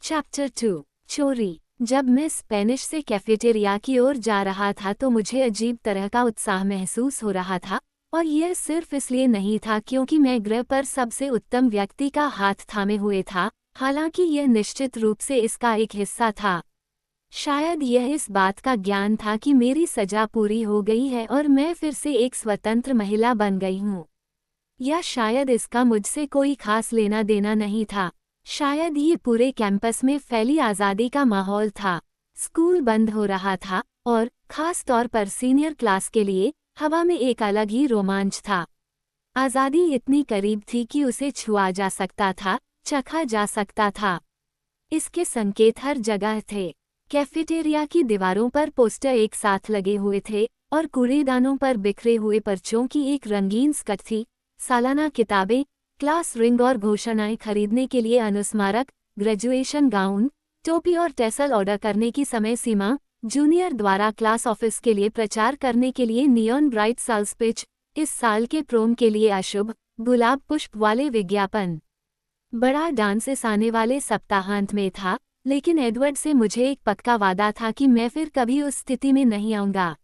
Chapter 2 चोरी। जब मैं स्पेनिश से कैफेटेरिया की ओर जा रहा था तो मुझे अजीब तरह का उत्साह महसूस हो रहा था, और यह सिर्फ इसलिए नहीं था क्योंकि मैं ग्रह पर सबसे उत्तम व्यक्ति का हाथ थामे हुए था, हालांकि यह निश्चित रूप से इसका एक हिस्सा था। शायद यह इस बात का ज्ञान था कि मेरी सजा पूरी हो गई है और मैं फिर से एक स्वतंत्र महिला बन गई हूँ। या शायद इसका मुझसे कोई खास लेना देना नहीं था। शायद ये पूरे कैंपस में फैली आज़ादी का माहौल था। स्कूल बंद हो रहा था और खास तौर पर सीनियर क्लास के लिए हवा में एक अलग ही रोमांच था। आज़ादी इतनी करीब थी कि उसे छुआ जा सकता था, चखा जा सकता था। इसके संकेत हर जगह थे। कैफेटेरिया की दीवारों पर पोस्टर एक साथ लगे हुए थे और कूड़ेदानों पर बिखरे हुए पर्चों की एक रंगीन स्कट थी। सालाना किताबें, क्लास रिंग और घोषणाएं खरीदने के लिए अनुस्मारक, ग्रेजुएशन गाउन, टोपी और टेसल ऑर्डर करने की समय सीमा, जूनियर द्वारा क्लास ऑफिस के लिए प्रचार करने के लिए नियॉन ब्राइट साल्स पिच, इस साल के प्रोम के लिए अशुभ गुलाब पुष्प वाले विज्ञापन। बड़ा डांस इस आने वाले सप्ताहांत में था, लेकिन एडवर्ड से मुझे एक पक्का वादा था कि मैं फिर कभी उस स्थिति में नहीं आऊंगा।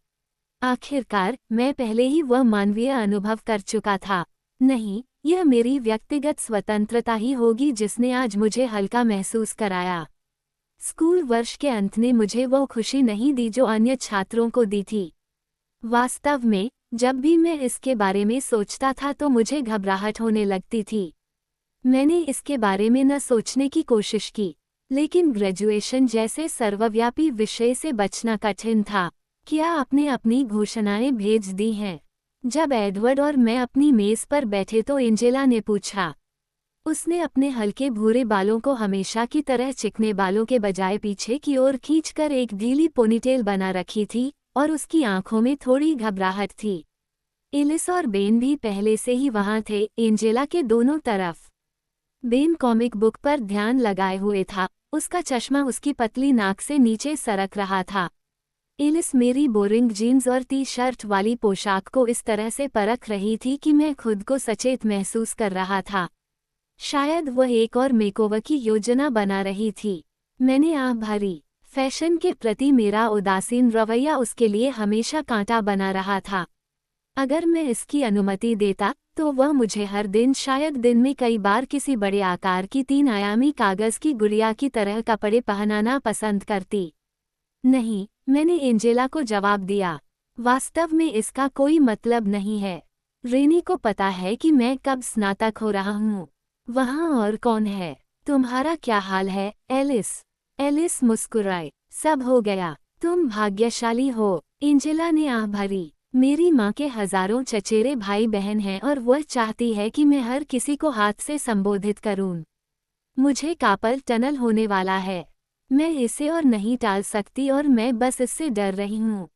आखिरकार मैं पहले ही वह मानवीय अनुभव कर चुका था। नहीं, यह मेरी व्यक्तिगत स्वतंत्रता ही होगी जिसने आज मुझे हल्का महसूस कराया। स्कूल वर्ष के अंत ने मुझे वो खुशी नहीं दी जो अन्य छात्रों को दी थी। वास्तव में जब भी मैं इसके बारे में सोचता था तो मुझे घबराहट होने लगती थी। मैंने इसके बारे में न सोचने की कोशिश की, लेकिन ग्रेजुएशन जैसे सर्वव्यापी विषय से बचना कठिन था। क्या आपने अपनी घोषणाएं भेज दी हैं? जब एडवर्ड और मैं अपनी मेज पर बैठे तो एंजेला ने पूछा। उसने अपने हल्के भूरे बालों को हमेशा की तरह चिकने बालों के बजाय पीछे की ओर खींचकर एक ढीली पोनीटेल बना रखी थी और उसकी आंखों में थोड़ी घबराहट थी। एलिस और बेन भी पहले से ही वहां थे, एंजेला के दोनों तरफ। बेन कॉमिक बुक पर ध्यान लगाए हुए था, उसका चश्मा उसकी पतली नाक से नीचे सरक रहा था। एलिस मेरी बोरिंग जीन्स और टी शर्ट वाली पोशाक को इस तरह से परख रही थी कि मैं खुद को सचेत महसूस कर रहा था। शायद वह एक और मेकओवर की योजना बना रही थी। मैंने आह भरी। फैशन के प्रति मेरा उदासीन रवैया उसके लिए हमेशा कांटा बना रहा था। अगर मैं इसकी अनुमति देता तो वह मुझे हर दिन, शायद दिन में कई बार, किसी बड़े आकार की 3 आयामी कागज की गुड़िया की तरह कपड़े पहनाना पसंद करती। नहीं, मैंने एंजेला को जवाब दिया। वास्तव में इसका कोई मतलब नहीं है। रेनी को पता है कि मैं कब स्नातक हो रहा हूँ। वहाँ और कौन है? तुम्हारा क्या हाल है, एलिस? एलिस मुस्कुराई। सब हो गया। तुम भाग्यशाली हो, एंजेला ने आह भरी। मेरी माँ के हजारों चचेरे भाई बहन हैं और वह चाहती है कि मैं हर किसी को हाथ से संबोधित करूं। मुझे कार्पल टनल होने वाला है। मैं इसे और नहीं टाल सकती और मैं बस इससे डर रही हूँ।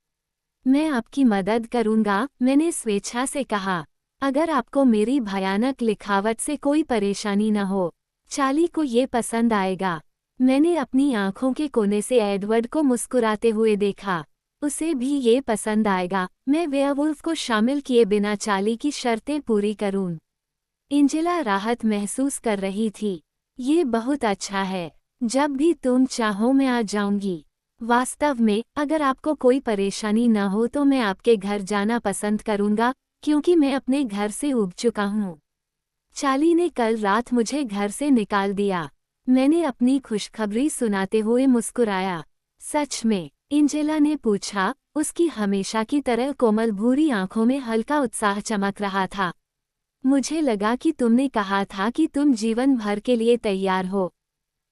मैं आपकी मदद करूँगा, मैंने स्वेच्छा से कहा, अगर आपको मेरी भयानक लिखावट से कोई परेशानी न हो। चार्ली को ये पसंद आएगा। मैंने अपनी आंखों के कोने से एडवर्ड को मुस्कुराते हुए देखा। उसे भी ये पसंद आएगा। मैं वेयरवुल्फ को शामिल किए बिना चार्ली की शर्तें पूरी करूं। एंजेला राहत महसूस कर रही थी। ये बहुत अच्छा है। जब भी तुम चाहो मैं आ जाऊंगी। वास्तव में अगर आपको कोई परेशानी न हो तो मैं आपके घर जाना पसंद करूंगा, क्योंकि मैं अपने घर से ऊब चुका हूँ। चार्ली ने कल रात मुझे घर से निकाल दिया। मैंने अपनी खुशखबरी सुनाते हुए मुस्कुराया। सच में? एंजेला ने पूछा। उसकी हमेशा की तरह कोमल भूरी आंखों में हल्का उत्साह चमक रहा था। मुझे लगा कि तुमने कहा था कि तुम जीवन भर के लिए तैयार हो।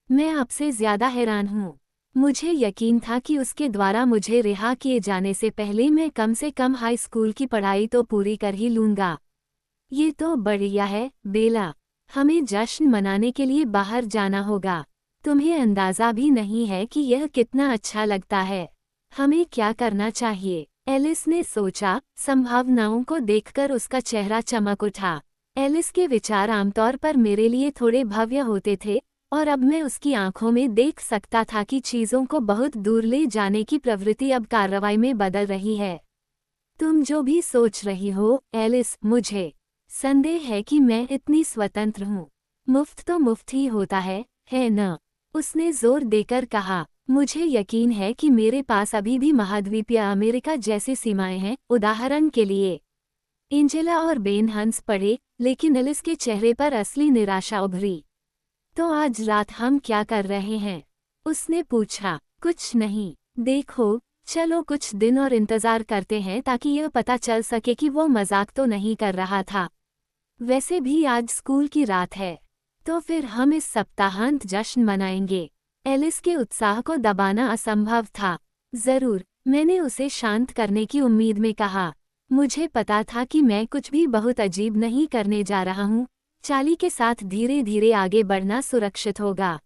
मैं आपसे ज्यादा हैरान हूँ। मुझे यकीन था कि उसके द्वारा मुझे रिहा किए जाने से पहले मैं कम से कम हाई स्कूल की पढ़ाई तो पूरी कर ही लूँगा। ये तो बढ़िया है, बेला। हमें जश्न मनाने के लिए बाहर जाना होगा। तुम्हें अंदाजा भी नहीं है कि यह कितना अच्छा लगता है। हमें क्या करना चाहिए? एलिस ने सोचा। संभावनाओं को देखकर उसका चेहरा चमक उठा। एलिस के विचार आमतौर पर मेरे लिए थोड़े भव्य होते थे, और अब मैं उसकी आंखों में देख सकता था कि चीज़ों को बहुत दूर ले जाने की प्रवृत्ति अब कार्रवाई में बदल रही है। तुम जो भी सोच रही हो, एलिस, मुझे संदेह है कि मैं इतनी स्वतंत्र हूँ। मुफ्त तो मुफ्त ही होता है न? उसने जोर देकर कहा, मुझे यकीन है कि मेरे पास अभी भी महाद्वीपीय अमेरिका जैसी सीमाएं हैं। उदाहरण के लिए एंजेला और बेन हंस पड़े, लेकिन एलिस के चेहरे पर असली निराशा उभरी। तो आज रात हम क्या कर रहे हैं? उसने पूछा। कुछ नहीं, देखो, चलो कुछ दिन और इंतजार करते हैं ताकि यह पता चल सके कि वो मजाक तो नहीं कर रहा था। वैसे भी आज स्कूल की रात है, तो फिर हम इस सप्ताहांत जश्न मनाएंगे। एलिस के उत्साह को दबाना असंभव था। जरूर, मैंने उसे शांत करने की उम्मीद में कहा। मुझे पता था कि मैं कुछ भी बहुत अजीब नहीं करने जा रहा हूँ। चाली के साथ धीरे धीरे आगे बढ़ना सुरक्षित होगा।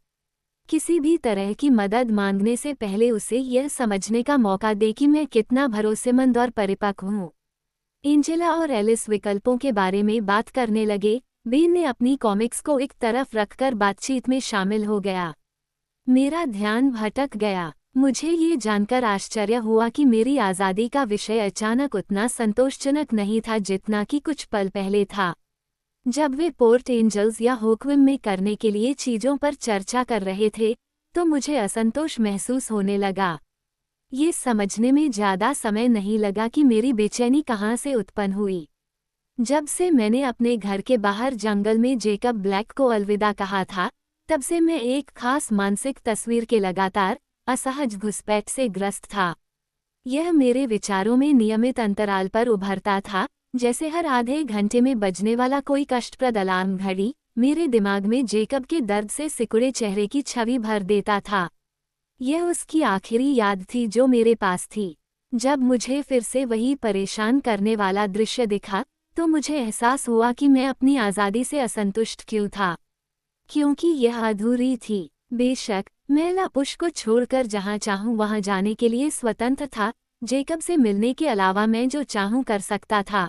किसी भी तरह की मदद मांगने से पहले उसे यह समझने का मौका दे कि मैं कितना भरोसेमंद और परिपक्व हूँ। एंजेला और एलिस विकल्पों के बारे में बात करने लगे। बेन ने अपनी कॉमिक्स को एक तरफ रखकर बातचीत में शामिल हो गया। मेरा ध्यान भटक गया। मुझे ये जानकर आश्चर्य हुआ कि मेरी आज़ादी का विषय अचानक उतना संतोषजनक नहीं था जितना कि कुछ पल पहले था। जब वे पोर्ट एंजल्स या होक्विम में करने के लिए चीज़ों पर चर्चा कर रहे थे, तो मुझे असंतोष महसूस होने लगा। ये समझने में ज़्यादा समय नहीं लगा कि मेरी बेचैनी कहाँ से उत्पन्न हुई। जब से मैंने अपने घर के बाहर जंगल में जेकब ब्लैक को अलविदा कहा था, तब से मैं एक खास मानसिक तस्वीर के लगातार असहज घुसपैठ से ग्रस्त था। यह मेरे विचारों में नियमित अंतराल पर उभरता था, जैसे हर आधे घंटे में बजने वाला कोई कष्टप्रद अलार्म घड़ी मेरे दिमाग में जेकब के दर्द से सिकुड़े चेहरे की छवि भर देता था। यह उसकी आखिरी याद थी जो मेरे पास थी। जब मुझे फिर से वही परेशान करने वाला दृश्य दिखा, तो मुझे एहसास हुआ कि मैं अपनी आज़ादी से असंतुष्ट क्यों था। क्योंकि यह अधूरी थी। बेशक, मैं लापुश को छोड़कर जहाँ चाहूँ वहाँ जाने के लिए स्वतंत्र था। जेकब से मिलने के अलावा मैं जो चाहूँ कर सकता था।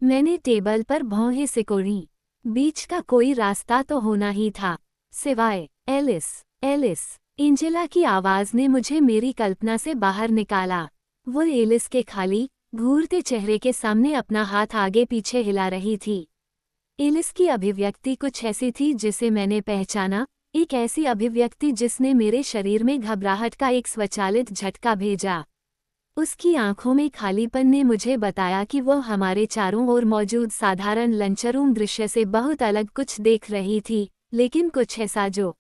मैंने टेबल पर भौहें सिकोड़ी। बीच का कोई रास्ता तो होना ही था, सिवाय एलिस। एलिस, एंजेला की आवाज़ ने मुझे मेरी कल्पना से बाहर निकाला। वो एलिस के खाली, घूरते चेहरे के सामने अपना हाथ आगे पीछे हिला रही थी। एलिस की अभिव्यक्ति कुछ ऐसी थी जिसे मैंने पहचाना, एक ऐसी अभिव्यक्ति जिसने मेरे शरीर में घबराहट का एक स्वचालित झटका भेजा। उसकी आंखों में खालीपन ने मुझे बताया कि वो हमारे चारों ओर मौजूद साधारण लंचरूम दृश्य से बहुत अलग कुछ देख रही थी, लेकिन कुछ ऐसा जो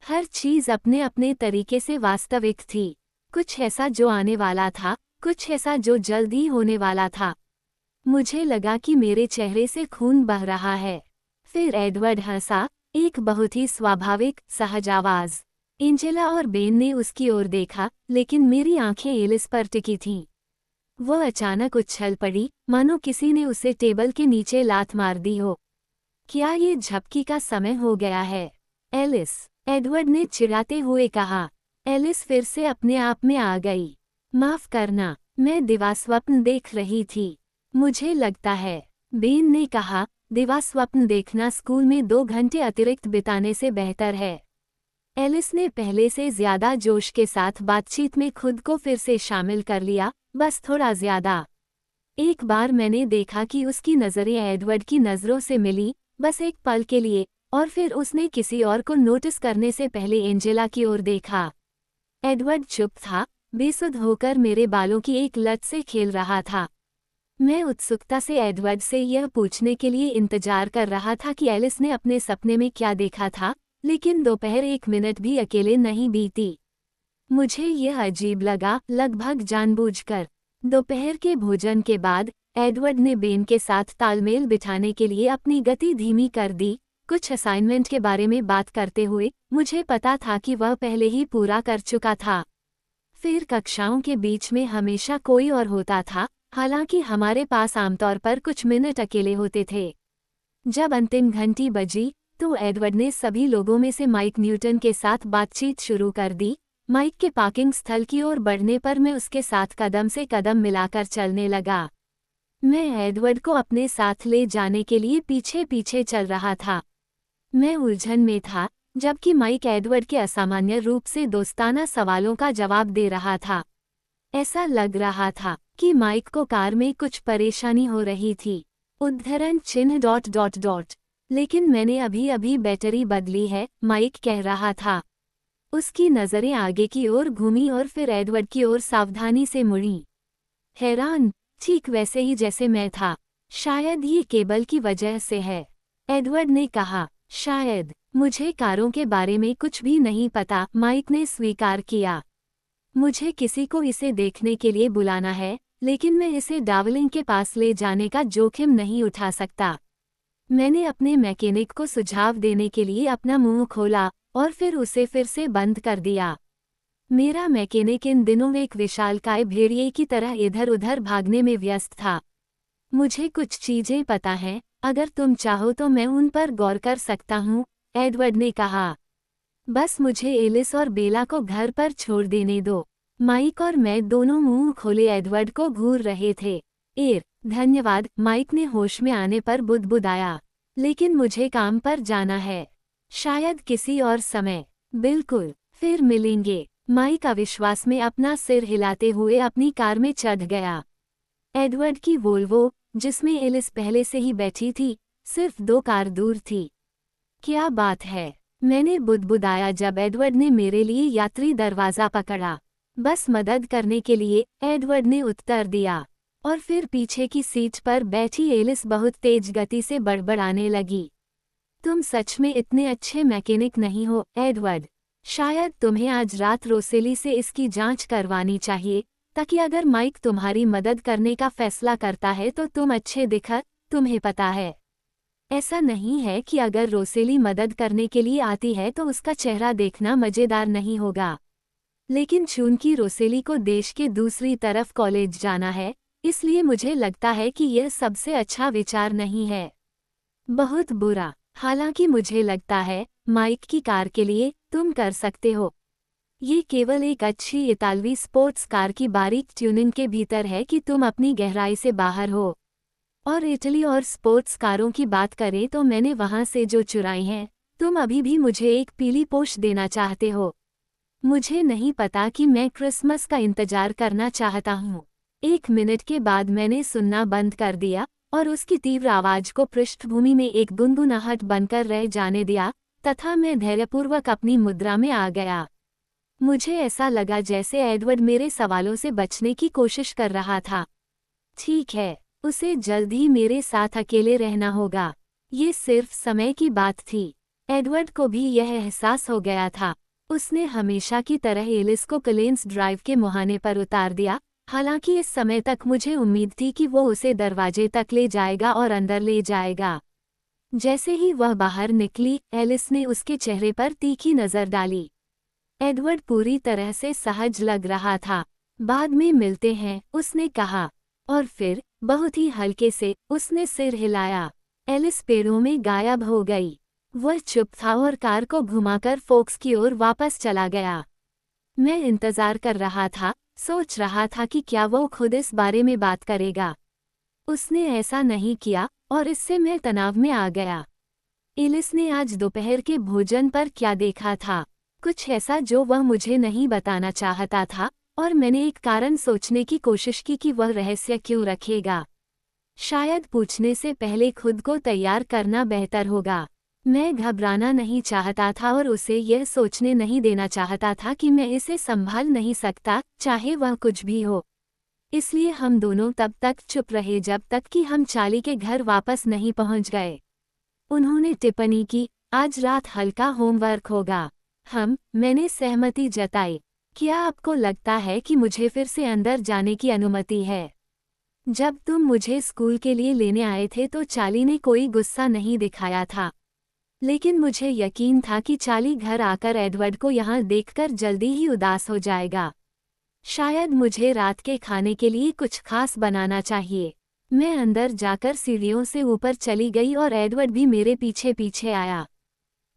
हर चीज़ अपने अपने तरीके से वास्तविक थी। कुछ ऐसा जो आने वाला था, कुछ ऐसा जो जल्द ही होने वाला था। मुझे लगा कि मेरे चेहरे से खून बह रहा है। फिर एडवर्ड हंसा, एक बहुत ही स्वाभाविक, सहज आवाज़। एंजेला और बेन ने उसकी ओर देखा, लेकिन मेरी आंखें एलिस पर टिकी थीं। वह अचानक उछल पड़ी, मानो किसी ने उसे टेबल के नीचे लात मार दी हो। क्या ये झपकी का समय हो गया है? एलिस, एडवर्ड ने चिढ़ाते हुए कहा। एलिस फिर से अपने आप में आ गई। माफ करना, मैं दिवास्वप्न देख रही थी। मुझे लगता है, बेन ने कहा, दिवास्वप्न देखना स्कूल में 2 घंटे अतिरिक्त बिताने से बेहतर है। एलिस ने पहले से ज्यादा जोश के साथ बातचीत में खुद को फिर से शामिल कर लिया, बस थोड़ा ज्यादा। एक बार मैंने देखा कि उसकी नज़रें एडवर्ड की नज़रों से मिली, बस एक पल के लिए, और फिर उसने किसी और को नोटिस करने से पहले एंजेला की ओर देखा। एडवर्ड चुप था, बेसुध होकर मेरे बालों की एक लट से खेल रहा था। मैं उत्सुकता से एडवर्ड से यह पूछने के लिए इंतजार कर रहा था कि एलिस ने अपने सपने में क्या देखा था, लेकिन दोपहर 1 मिनट भी अकेले नहीं बीती। मुझे यह अजीब लगा, लगभग जानबूझकर। दोपहर के भोजन के बाद एडवर्ड ने बेन के साथ तालमेल बिठाने के लिए अपनी गति धीमी कर दी, कुछ असाइनमेंट के बारे में बात करते हुए। मुझे पता था कि वह पहले ही पूरा कर चुका था। फिर कक्षाओं के बीच में हमेशा कोई और होता था, हालांकि हमारे पास आमतौर पर कुछ मिनट अकेले होते थे। जब अंतिम घंटी बजी, तो एडवर्ड ने सभी लोगों में से माइक न्यूटन के साथ बातचीत शुरू कर दी। माइक के पार्किंग स्थल की ओर बढ़ने पर मैं उसके साथ कदम से कदम मिलाकर चलने लगा। मैं एडवर्ड को अपने साथ ले जाने के लिए पीछे पीछे चल रहा था। मैं उलझन में था, जबकि माइक एडवर्ड के असामान्य रूप से दोस्ताना सवालों का जवाब दे रहा था। ऐसा लग रहा था कि माइक को कार में कुछ परेशानी हो रही थी। उद्धरण चिन्ह ... लेकिन मैंने अभी अभी बैटरी बदली है, माइक कह रहा था। उसकी नज़रें आगे की ओर घूमी और फिर एडवर्ड की ओर सावधानी से मुड़ी। हैरान, ठीक वैसे ही जैसे मैं था। शायद ये केबल की वजह से है, एडवर्ड ने कहा। शायद। मुझे कारों के बारे में कुछ भी नहीं पता, माइक ने स्वीकार किया। मुझे किसी को इसे देखने के लिए बुलाना है, लेकिन मैं इसे डावलिंग के पास ले जाने का जोखिम नहीं उठा सकता। मैंने अपने मैकेनिक को सुझाव देने के लिए अपना मुंह खोला और फिर उसे फिर से बंद कर दिया। मेरा मैकेनिक इन दिनों एक विशालकाय भेड़िए की तरह इधर-उधर भागने में व्यस्त था। मुझे कुछ चीजें पता हैं, अगर तुम चाहो तो मैं उन पर गौर कर सकता हूँ, एडवर्ड ने कहा। बस मुझे एलिस और बेला को घर पर छोड़ देने दो। माइक और मैं दोनों मुंह खोले एडवर्ड को घूर रहे थे। धन्यवाद, माइक ने होश में आने पर बुदबुदाया। लेकिन मुझे काम पर जाना है। शायद किसी और समय। बिल्कुल, फिर मिलेंगे। माइक अविश्वास में अपना सिर हिलाते हुए अपनी कार में चढ़ गया। एडवर्ड की वोल्वो, जिसमें एलिस पहले से ही बैठी थी, सिर्फ 2 कार दूर थी। क्या बात है, मैंने बुदबुदाया जब एडवर्ड ने मेरे लिए यात्री दरवाज़ा पकड़ा। बस मदद करने के लिए, एडवर्ड ने उत्तर दिया। और फिर पीछे की सीट पर बैठी एलिस बहुत तेज गति से बड़बड़ाने लगी। तुम सच में इतने अच्छे मैकेनिक नहीं हो, एडवर्ड। शायद तुम्हें आज रात रोसेली से इसकी जांच करवानी चाहिए, ताकि अगर माइक तुम्हारी मदद करने का फैसला करता है तो तुम अच्छे दिखो, तुम्हें पता है। ऐसा नहीं है कि अगर रोसेली मदद करने के लिए आती है तो उसका चेहरा देखना मज़ेदार नहीं होगा। लेकिन चूंकि रोसेली को देश के दूसरी तरफ कॉलेज जाना है, इसलिए मुझे लगता है कि यह सबसे अच्छा विचार नहीं है। बहुत बुरा। हालांकि मुझे लगता है, माइक की कार के लिए, तुम कर सकते हो। ये केवल एक अच्छी इतालवी स्पोर्ट्स कार की बारीक ट्यूनिंग के भीतर है कि तुम अपनी गहराई से बाहर हो। और इटली और स्पोर्ट्स कारों की बात करें तो मैंने वहां से जो चुराई हैं, तुम अभी भी मुझे एक पीली पोश देना चाहते हो। मुझे नहीं पता कि मैं क्रिसमस का इंतजार करना चाहता हूँ। 1 मिनट के बाद मैंने सुनना बंद कर दिया और उसकी तीव्र आवाज को पृष्ठभूमि में एक गुनगुनाहट बनकर रह जाने दिया, तथा मैं धैर्यपूर्वक अपनी मुद्रा में आ गया। मुझे ऐसा लगा जैसे एडवर्ड मेरे सवालों से बचने की कोशिश कर रहा था। ठीक है, उसे जल्द ही मेरे साथ अकेले रहना होगा। ये सिर्फ समय की बात थी। एडवर्ड को भी यह एहसास हो गया था। उसने हमेशा की तरह एलिस को क्लेंस ड्राइव के मुहाने पर उतार दिया, हालांकि इस समय तक मुझे उम्मीद थी कि वो उसे दरवाजे तक ले जाएगा और अंदर ले जाएगा। जैसे ही वह बाहर निकली, एलिस ने उसके चेहरे पर तीखी नज़र डाली। एडवर्ड पूरी तरह से सहज लग रहा था। बाद में मिलते हैं, उसने कहा। और फिर, बहुत ही हल्के से, उसने सिर हिलाया। एलिस पेड़ों में गायब हो गई। वह चुप था और कार को घुमाकर फोक्स की ओर वापस चला गया। मैं इंतजार कर रहा था, सोच रहा था कि क्या वो खुद इस बारे में बात करेगा। उसने ऐसा नहीं किया, और इससे मैं तनाव में आ गया। एलिस ने आज दोपहर के भोजन पर क्या देखा था? कुछ ऐसा जो वह मुझे नहीं बताना चाहता था, और मैंने एक कारण सोचने की कोशिश की कि वह रहस्य क्यों रखेगा। शायद पूछने से पहले खुद को तैयार करना बेहतर होगा। मैं घबराना नहीं चाहता था और उसे यह सोचने नहीं देना चाहता था कि मैं इसे संभाल नहीं सकता, चाहे वह कुछ भी हो। इसलिए हम दोनों तब तक चुप रहे जब तक कि हम चार्ली के घर वापस नहीं पहुंच गए। उन्होंने टिप्पणी की, आज रात हल्का होमवर्क होगा। मैंने सहमति जताई। क्या आपको लगता है कि मुझे फिर से अंदर जाने की अनुमति है? जब तुम मुझे स्कूल के लिए लेने आए थे तो चार्ली ने कोई गुस्सा नहीं दिखाया था। लेकिन मुझे यकीन था कि चार्ली घर आकर एडवर्ड को यहाँ देखकर जल्दी ही उदास हो जाएगा। शायद मुझे रात के खाने के लिए कुछ खास बनाना चाहिए। मैं अंदर जाकर सीढ़ियों से ऊपर चली गई और एडवर्ड भी मेरे पीछे पीछे आया।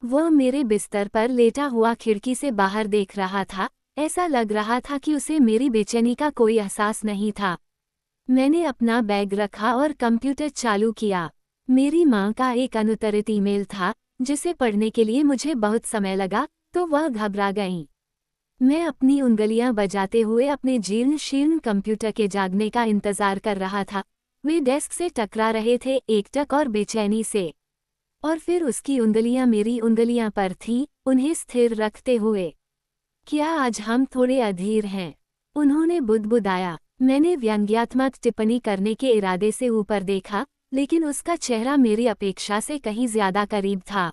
वह मेरे बिस्तर पर लेटा हुआ खिड़की से बाहर देख रहा था। ऐसा लग रहा था कि उसे मेरी बेचैनी का कोई एहसास नहीं था। मैंने अपना बैग रखा और कंप्यूटर चालू किया। मेरी माँ का एक अनुत्तरित ईमेल था, जिसे पढ़ने के लिए मुझे बहुत समय लगा, तो वह घबरा गईं। मैं अपनी उंगलियां बजाते हुए अपने जीर्ण शीर्ण कंप्यूटर के जागने का इंतजार कर रहा था। वे डेस्क से टकरा रहे थे, एकटक और बेचैनी से। और फिर उसकी उंगलियां मेरी उंगलियां पर थीं, उन्हें स्थिर रखते हुए। क्या आज हम थोड़े अधीर हैं? उन्होंने बुदबुदाया। मैंने व्यंग्यात्मक टिप्पणी करने के इरादे से ऊपर देखा, लेकिन उसका चेहरा मेरी अपेक्षा से कहीं ज्यादा करीब था।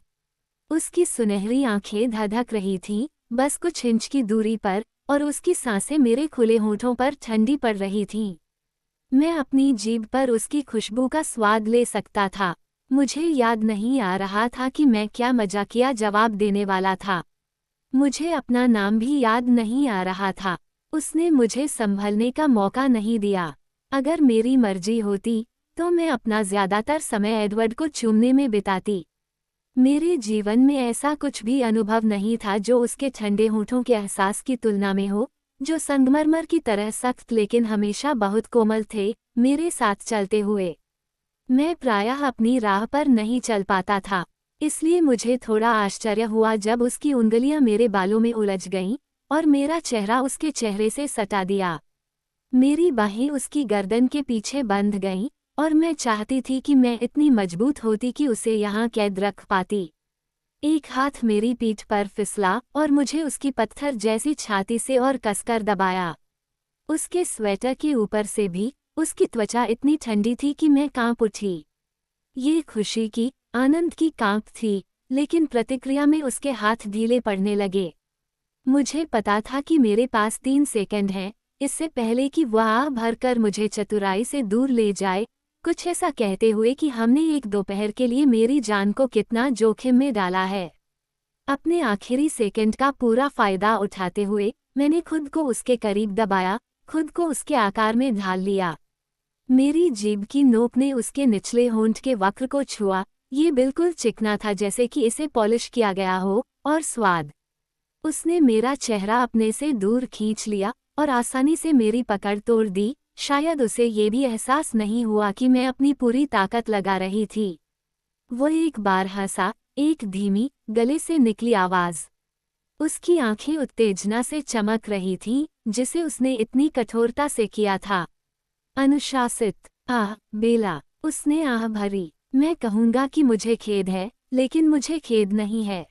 उसकी सुनहरी आंखें धधक रही थीं, बस कुछ इंच की दूरी पर, और उसकी सांसें मेरे खुले होठों पर ठंडी पड़ रही थीं। मैं अपनी जीभ पर उसकी खुशबू का स्वाद ले सकता था। मुझे याद नहीं आ रहा था कि मैं क्या मजाकिया जवाब देने वाला था। मुझे अपना नाम भी याद नहीं आ रहा था। उसने मुझे संभलने का मौका नहीं दिया। अगर मेरी मर्जी होती, तो मैं अपना ज्यादातर समय एडवर्ड को चूमने में बिताती। मेरे जीवन में ऐसा कुछ भी अनुभव नहीं था जो उसके ठंडे होठों के एहसास की तुलना में हो, जो संगमरमर की तरह सख्त लेकिन हमेशा बहुत कोमल थे, मेरे साथ चलते हुए। मैं प्रायः अपनी राह पर नहीं चल पाता था, इसलिए मुझे थोड़ा आश्चर्य हुआ जब उसकी उंगलियां मेरे बालों में उलझ गईं और मेरा चेहरा उसके चेहरे से सटा दिया। मेरी बाहें उसकी गर्दन के पीछे बंध गईं, और मैं चाहती थी कि मैं इतनी मजबूत होती कि उसे यहाँ कैद रख पाती। एक हाथ मेरी पीठ पर फिसला और मुझे उसकी पत्थर जैसी छाती से और कसकर दबाया। उसके स्वेटर के ऊपर से भी उसकी त्वचा इतनी ठंडी थी कि मैं कांप उठी। ये खुशी की, आनंद की कांप थी, लेकिन प्रतिक्रिया में उसके हाथ ढीले पड़ने लगे। मुझे पता था कि मेरे पास 3 सेकंड हैं, इससे पहले कि वह आह भरकर मुझे चतुराई से दूर ले जाए, कुछ ऐसा कहते हुए कि हमने एक दोपहर के लिए मेरी जान को कितना जोखिम में डाला है। अपने आखिरी सेकंड का पूरा फायदा उठाते हुए मैंने खुद को उसके करीब दबाया, खुद को उसके आकार में ढाल लिया। मेरी जीभ की नोक ने उसके निचले होंठ के वक्र को छुआ। ये बिल्कुल चिकना था, जैसे कि इसे पॉलिश किया गया हो, और स्वाद। उसने मेरा चेहरा अपने से दूर खींच लिया और आसानी से मेरी पकड़ तोड़ दी। शायद उसे ये भी एहसास नहीं हुआ कि मैं अपनी पूरी ताकत लगा रही थी। वो एक बार हंसा, एक धीमी, गले से निकली आवाज। उसकी आंखें उत्तेजना से चमक रही थीं, जिसे उसने इतनी कठोरता से किया था। अनुशासित। आह बेला, उसने आह भरी। मैं कहूँगा कि मुझे खेद है, लेकिन मुझे खेद नहीं है।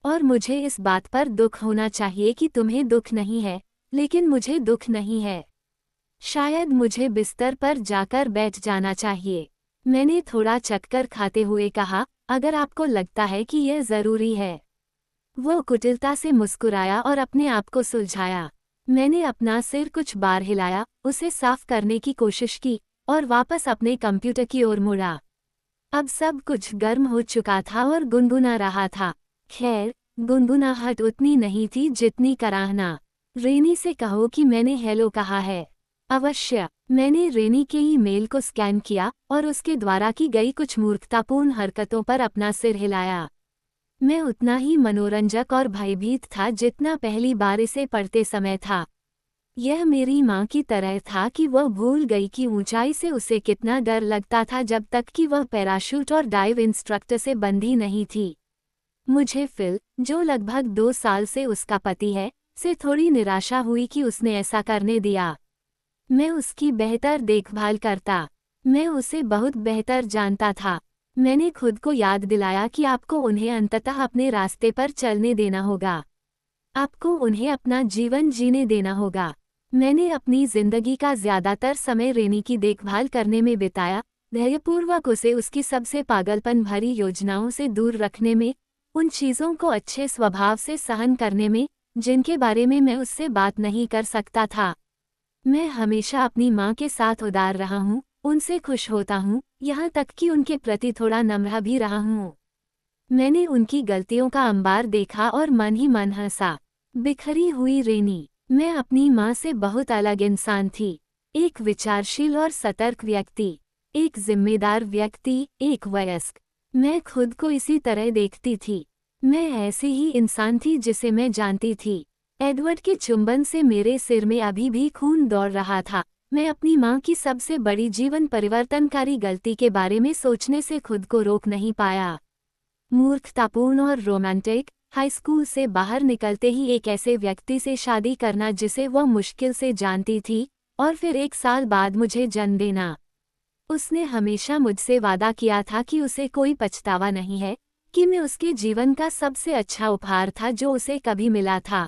और मुझे इस बात पर दुख होना चाहिए कि तुम्हें दुख नहीं है, लेकिन मुझे दुख नहीं है। शायद मुझे बिस्तर पर जाकर बैठ जाना चाहिए। मैंने थोड़ा चक्कर खाते हुए कहा, अगर आपको लगता है कि यह जरूरी है। वो कुटिलता से मुस्कुराया और अपने आप को सुलझाया। मैंने अपना सिर कुछ बार हिलाया, उसे साफ करने की कोशिश की, और वापस अपने कंप्यूटर की ओर मुड़ा। अब सब कुछ गर्म हो चुका था और गुनगुना रहा था। खैर, गुनगुनाहट उतनी नहीं थी जितनी कराहना। रेनी से कहो कि मैंने हेलो कहा है। अवश्य। मैंने रेनी के ईमेल को स्कैन किया और उसके द्वारा की गई कुछ मूर्खतापूर्ण हरकतों पर अपना सिर हिलाया। मैं उतना ही मनोरंजक और भयभीत था जितना पहली बार इसे पढ़ते समय था। यह मेरी माँ की तरह था कि वह भूल गई कि ऊंचाई से उसे कितना डर लगता था जब तक कि वह पैराशूट और डाइव इंस्ट्रक्टर से बंधी नहीं थी। मुझे फिल, जो लगभग 2 साल से उसका पति है, से थोड़ी निराशा हुई कि उसने ऐसा करने दिया। मैं उसकी बेहतर देखभाल करता। मैं उसे बहुत बेहतर जानता था। मैंने खुद को याद दिलाया कि आपको उन्हें अंततः अपने रास्ते पर चलने देना होगा। आपको उन्हें अपना जीवन जीने देना होगा। मैंने अपनी जिंदगी का ज्यादातर समय रेनी की देखभाल करने में बिताया, धैर्यपूर्वक उसे उसकी सबसे पागलपन भरी योजनाओं से दूर रखने में, उन चीज़ों को अच्छे स्वभाव से सहन करने में, जिनके बारे में मैं उससे बात नहीं कर सकता था। मैं हमेशा अपनी माँ के साथ उदार रहा हूँ, उनसे खुश होता हूँ, यहाँ तक कि उनके प्रति थोड़ा नम्र भी रहा हूँ। मैंने उनकी गलतियों का अंबार देखा और मन ही मन हंसा। बिखरी हुई रेनी। मैं अपनी माँ से बहुत अलग इंसान थी। एक विचारशील और सतर्क व्यक्ति, एक जिम्मेदार व्यक्ति, एक वयस्क। मैं खुद को इसी तरह देखती थी। मैं ऐसी ही इंसान थी जिसे मैं जानती थी। एडवर्ड के चुंबन से मेरे सिर में अभी भी खून दौड़ रहा था। मैं अपनी माँ की सबसे बड़ी जीवन परिवर्तनकारी गलती के बारे में सोचने से खुद को रोक नहीं पाया। मूर्खतापूर्ण और रोमांटिक, हाई स्कूल से बाहर निकलते ही एक ऐसे व्यक्ति से शादी करना जिसे वह मुश्किल से जानती थी, और फिर 1 साल बाद मुझे जन्म देना। उसने हमेशा मुझसे वादा किया था कि उसे कोई पछतावा नहीं है, कि मैं उसके जीवन का सबसे अच्छा उपहार था जो उसे कभी मिला था।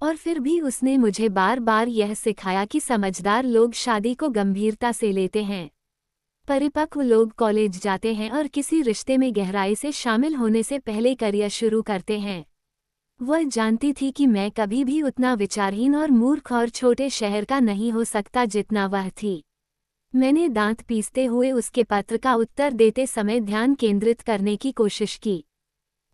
और फिर भी उसने मुझे बार बार यह सिखाया कि समझदार लोग शादी को गंभीरता से लेते हैं। परिपक्व लोग कॉलेज जाते हैं और किसी रिश्ते में गहराई से शामिल होने से पहले करियर शुरू करते हैं। वह जानती थी कि मैं कभी भी उतना विचारहीन और मूर्ख और छोटे शहर का नहीं हो सकता जितना वह थी। मैंने दांत पीसते हुए उसके पत्र का उत्तर देते समय ध्यान केंद्रित करने की कोशिश की।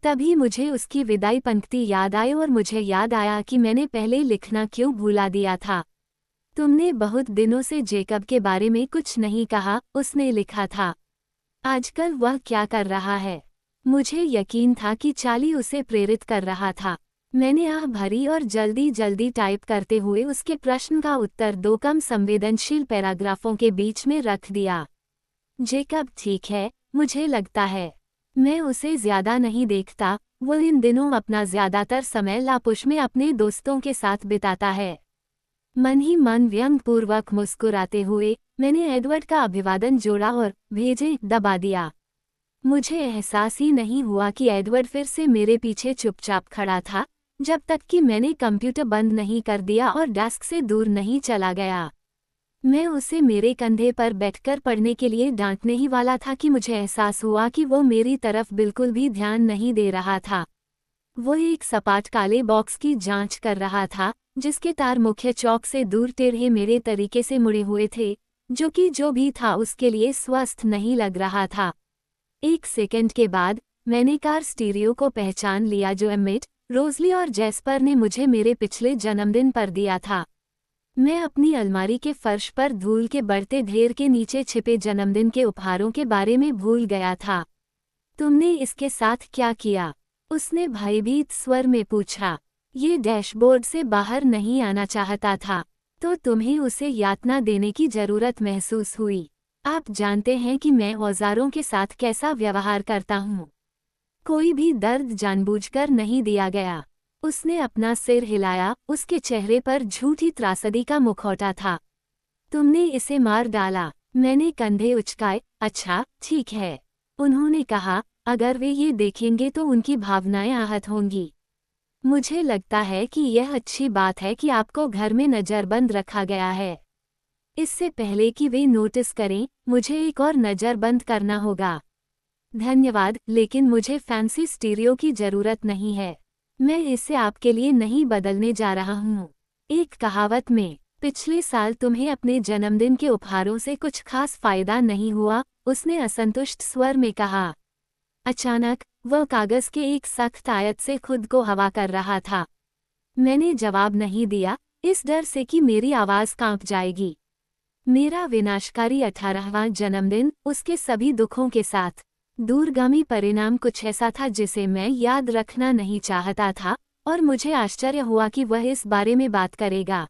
तभी मुझे उसकी विदाई पंक्ति याद आई और मुझे याद आया कि मैंने पहले लिखना क्यों भूला दिया था। तुमने बहुत दिनों से जेकब के बारे में कुछ नहीं कहा, उसने लिखा था। आजकल वह क्या कर रहा है? मुझे यकीन था कि चार्ली उसे प्रेरित कर रहा था। मैंने आह भरी और जल्दी जल्दी टाइप करते हुए उसके प्रश्न का उत्तर 2 कम संवेदनशील पैराग्राफों के बीच में रख दिया। जेकब ठीक है, मुझे लगता है। मैं उसे ज्यादा नहीं देखता, वो इन दिनों अपना ज्यादातर समय लापुश में अपने दोस्तों के साथ बिताता है। मन ही मन व्यंग्यपूर्वक मुस्कुराते हुए मैंने एडवर्ड का अभिवादन जोड़ा और भेजे दबा दिया। मुझे एहसास ही नहीं हुआ कि एडवर्ड फिर से मेरे पीछे चुपचाप खड़ा था, जब तक कि मैंने कंप्यूटर बंद नहीं कर दिया और डेस्क से दूर नहीं चला गया। मैं उसे मेरे कंधे पर बैठकर पढ़ने के लिए डांटने ही वाला था कि मुझे एहसास हुआ कि वो मेरी तरफ बिल्कुल भी ध्यान नहीं दे रहा था। वो एक सपाट काले बॉक्स की जांच कर रहा था, जिसके तार मुख्य चौक से दूर टेढ़े मेरे तरीके से मुड़े हुए थे, जो कि जो भी था उसके लिए स्वस्थ नहीं लग रहा था। 1 सेकंड के बाद मैंने कार स्टीरियो को पहचान लिया जो एमिट, रोजली और जैस्पर ने मुझे मेरे पिछले जन्मदिन पर दिया था। मैं अपनी अलमारी के फर्श पर धूल के बढ़ते ढेर के नीचे छिपे जन्मदिन के उपहारों के बारे में भूल गया था। तुमने इसके साथ क्या किया? उसने भयभीत स्वर में पूछा। ये डैशबोर्ड से बाहर नहीं आना चाहता था, तो तुम्हें उसे यातना देने की जरूरत महसूस हुई। आप जानते हैं कि मैं औजारों के साथ कैसा व्यवहार करता हूँ। कोई भी दर्द जानबूझकर नहीं दिया गया। उसने अपना सिर हिलाया, उसके चेहरे पर झूठी त्रासदी का मुखौटा था। तुमने इसे मार डाला। मैंने कंधे उचकाए। अच्छा, ठीक है। उन्होंने कहा, अगर वे ये देखेंगे तो उनकी भावनाएं आहत होंगी। मुझे लगता है कि यह अच्छी बात है कि आपको घर में नजरबंद रखा गया है। इससे पहले कि वे नोटिस करें, मुझे एक और नजरबंद करना होगा। धन्यवाद, लेकिन मुझे फैंसी स्टीरियो की जरूरत नहीं है। मैं इसे आपके लिए नहीं बदलने जा रहा हूँ। एक कहावत में, पिछले साल तुम्हें अपने जन्मदिन के उपहारों से कुछ खास फायदा नहीं हुआ, उसने असंतुष्ट स्वर में कहा। अचानक वह कागज के एक सख्त आयत से खुद को हवा कर रहा था। मैंने जवाब नहीं दिया, इस डर से कि मेरी आवाज कांप जाएगी। मेरा विनाशकारी 18वां जन्मदिन, उसके सभी दुखों के साथ। दूरगामी परिणाम कुछ ऐसा था जिसे मैं याद रखना नहीं चाहता था, और मुझे आश्चर्य हुआ कि वह इस बारे में बात करेगा।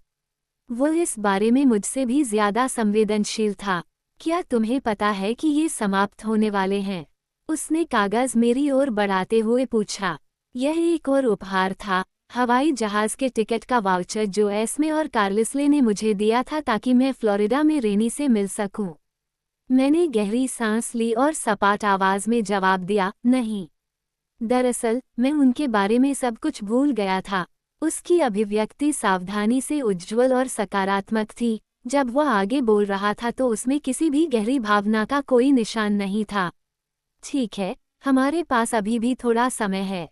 वह इस बारे में मुझसे भी ज्यादा संवेदनशील था। क्या तुम्हें पता है कि ये समाप्त होने वाले हैं? उसने कागज मेरी ओर बढ़ाते हुए पूछा। यह एक और उपहार था, हवाई जहाज के टिकट का वाउचर जो एस्मे और कार्लिसले ने मुझे दिया था ताकि मैं फ्लोरिडा में रेनी से मिल सकूं। मैंने गहरी सांस ली और सपाट आवाज में जवाब दिया, नहीं। दरअसल मैं उनके बारे में सब कुछ भूल गया था। उसकी अभिव्यक्ति सावधानी से उज्ज्वल और सकारात्मक थी। जब वह आगे बोल रहा था तो उसमें किसी भी गहरी भावना का कोई निशान नहीं था। ठीक है, हमारे पास अभी भी थोड़ा समय है।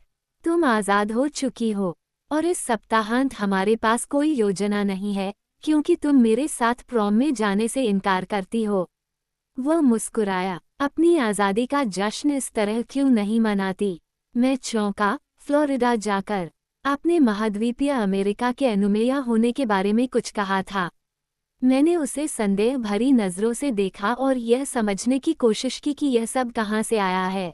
तुम आज़ाद हो चुकी हो, और इस सप्ताहांत हमारे पास कोई योजना नहीं है, क्योंकि तुम मेरे साथ प्रॉम में जाने से इनकार करती हो। वह मुस्कुराया। अपनी आज़ादी का जश्न इस तरह क्यों नहीं मनाती? मैं चौंका। फ्लोरिडा जाकर आपने महाद्वीपीय अमेरिका के अनुमेय होने के बारे में कुछ कहा था। मैंने उसे संदेह भरी नज़रों से देखा और यह समझने की कोशिश की कि यह सब कहाँ से आया है।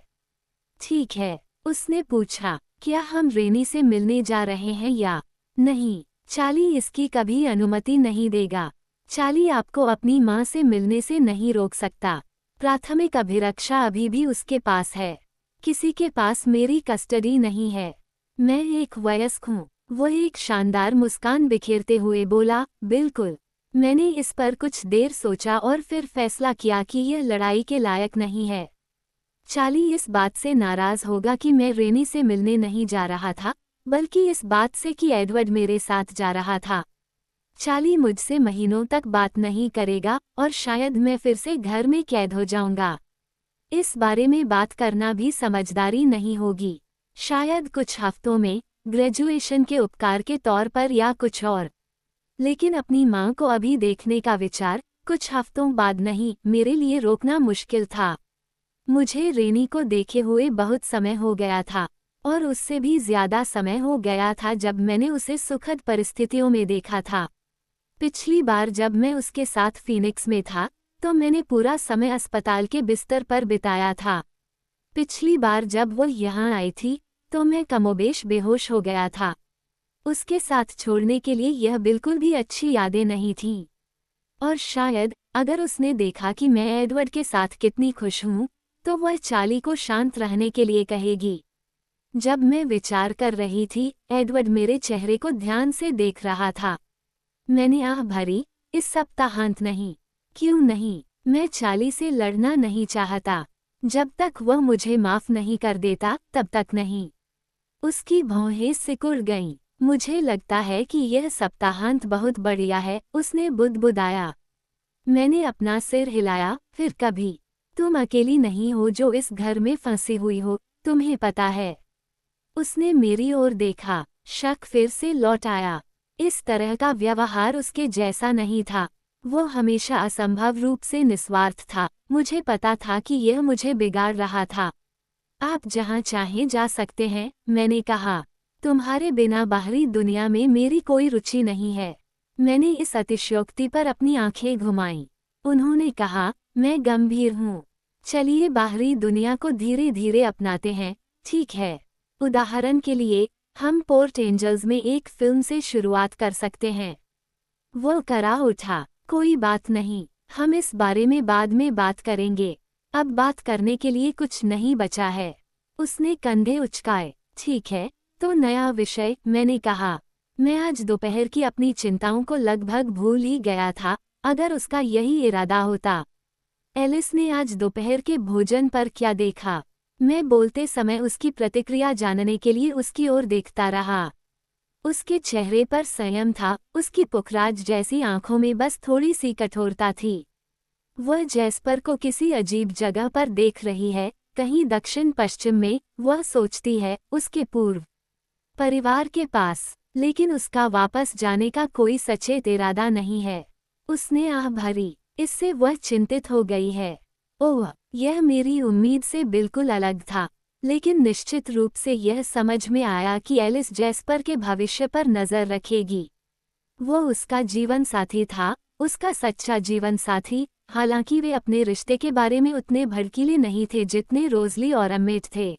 ठीक है, उसने पूछा, क्या हम रेनी से मिलने जा रहे हैं या नहीं? चार्ली इसकी कभी अनुमति नहीं देगा। चार्ली आपको अपनी माँ से मिलने से नहीं रोक सकता। प्राथमिक अभिरक्षा अभी भी उसके पास है। किसी के पास मेरी कस्टडी नहीं है। मैं एक वयस्क हूँ। वो एक शानदार मुस्कान बिखेरते हुए बोला, बिल्कुल। मैंने इस पर कुछ देर सोचा और फिर फैसला किया कि यह लड़ाई के लायक नहीं है। चार्ली इस बात से नाराज होगा कि मैं रेनी से मिलने नहीं जा रहा था, बल्कि इस बात से कि एडवर्ड मेरे साथ जा रहा था। चार्ली मुझसे महीनों तक बात नहीं करेगा और शायद मैं फिर से घर में कैद हो जाऊंगा। इस बारे में बात करना भी समझदारी नहीं होगी। शायद कुछ हफ्तों में, ग्रेजुएशन के उपकार के तौर पर या कुछ और। लेकिन अपनी माँ को अभी देखने का विचार, कुछ हफ्तों बाद नहीं, मेरे लिए रोकना मुश्किल था। मुझे रेनी को देखे हुए बहुत समय हो गया था, और उससे भी ज्यादा समय हो गया था जब मैंने उसे सुखद परिस्थितियों में देखा था। पिछली बार जब मैं उसके साथ फीनिक्स में था, तो मैंने पूरा समय अस्पताल के बिस्तर पर बिताया था। पिछली बार जब वो यहाँ आई थी, तो मैं कमोबेश बेहोश हो गया था। उसके साथ छोड़ने के लिए यह बिल्कुल भी अच्छी यादें नहीं थीं। और शायद, अगर उसने देखा कि मैं एडवर्ड के साथ कितनी खुश हूँ, तो वह चार्ली को शांत रहने के लिए कहेगी। जब मैं विचार कर रही थी, एडवर्ड मेरे चेहरे को ध्यान से देख रहा था। मैंने आह भरी, इस सप्ताहांत नहीं। क्यों नहीं? मैं चार्ली से लड़ना नहीं चाहता। जब तक वह मुझे माफ नहीं कर देता, तब तक नहीं। उसकी भौहें सिकुड़ गईं। मुझे लगता है कि यह सप्ताहांत बहुत बढ़िया है, उसने बुदबुदाया। मैंने अपना सिर हिलाया, फिर कभी। तुम अकेली नहीं हो जो इस घर में फंसी हुई हो, तुम्हें पता है। उसने मेरी ओर देखा, शक फिर से लौट आया। इस तरह का व्यवहार उसके जैसा नहीं था। वो हमेशा असंभव रूप से निस्वार्थ था। मुझे पता था कि यह मुझे बिगाड़ रहा था। आप जहाँ चाहें जा सकते हैं, मैंने कहा। तुम्हारे बिना बाहरी दुनिया में मेरी कोई रुचि नहीं है। मैंने इस अतिशयोक्ति पर अपनी आंखें घुमाईं। उन्होंने कहा, मैं गंभीर हूँ। चलिए बाहरी दुनिया को धीरे धीरे अपनाते हैं, ठीक है। उदाहरण के लिए, हम पोर्ट एंजल्स में एक फिल्म से शुरुआत कर सकते हैं। वो करा उठा, कोई बात नहीं, हम इस बारे में बाद में बात करेंगे। अब बात करने के लिए कुछ नहीं बचा है। उसने कंधे उचकाए। ठीक है, तो नया विषय, मैंने कहा। मैं आज दोपहर की अपनी चिंताओं को लगभग भूल ही गया था, अगर उसका यही इरादा होता। एलिस ने आज दोपहर के भोजन पर क्या देखा? मैं बोलते समय उसकी प्रतिक्रिया जानने के लिए उसकी ओर देखता रहा। उसके चेहरे पर संयम था, उसकी पुखराज जैसी आंखों में बस थोड़ी सी कठोरता थी। वह जैस्पर को किसी अजीब जगह पर देख रही है, कहीं दक्षिण पश्चिम में, वह सोचती है, उसके पूर्व परिवार के पास। लेकिन उसका वापस जाने का कोई सचेत इरादा नहीं है। उसने आह भरी, इससे वह चिंतित हो गई है। ओह, यह मेरी उम्मीद से बिल्कुल अलग था। लेकिन निश्चित रूप से यह समझ में आया कि एलिस जैस्पर के भविष्य पर नजर रखेगी। वो उसका जीवन साथी था, उसका सच्चा जीवन साथी, हालांकि वे अपने रिश्ते के बारे में उतने भड़कीले नहीं थे जितने रोज़ली और अमित थे।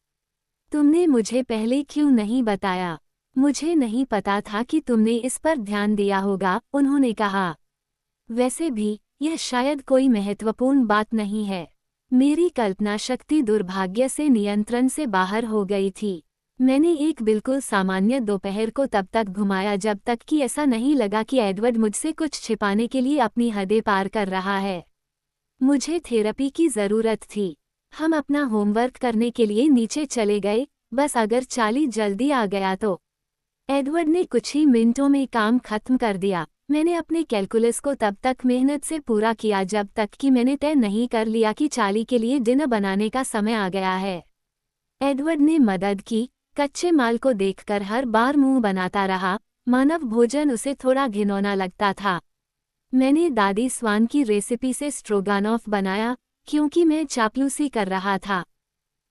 तुमने मुझे पहले क्यों नहीं बताया? मुझे नहीं पता था कि तुमने इस पर ध्यान दिया होगा, उन्होंने कहा। वैसे भी, यह शायद कोई महत्वपूर्ण बात नहीं है। मेरी कल्पना शक्ति दुर्भाग्य से नियंत्रण से बाहर हो गई थी। मैंने एक बिल्कुल सामान्य दोपहर को तब तक घुमाया जब तक कि ऐसा नहीं लगा कि एडवर्ड मुझसे कुछ छिपाने के लिए अपनी हदें पार कर रहा है। मुझे थेरेपी की ज़रूरत थी। हम अपना होमवर्क करने के लिए नीचे चले गए, बस अगर चार्ली जल्दी आ गया तो। एडवर्ड ने कुछ ही मिनटों में काम खत्म कर दिया। मैंने अपने कैलकुलस को तब तक मेहनत से पूरा किया जब तक कि मैंने तय नहीं कर लिया कि चार्ली के लिए डिनर बनाने का समय आ गया है। एडवर्ड ने मदद की, कच्चे माल को देखकर हर बार मुंह बनाता रहा, मानव भोजन उसे थोड़ा घिनौना लगता था। मैंने दादी स्वान की रेसिपी से स्ट्रोगानॉफ बनाया, क्योंकि मैं चापलूसी कर रहा था।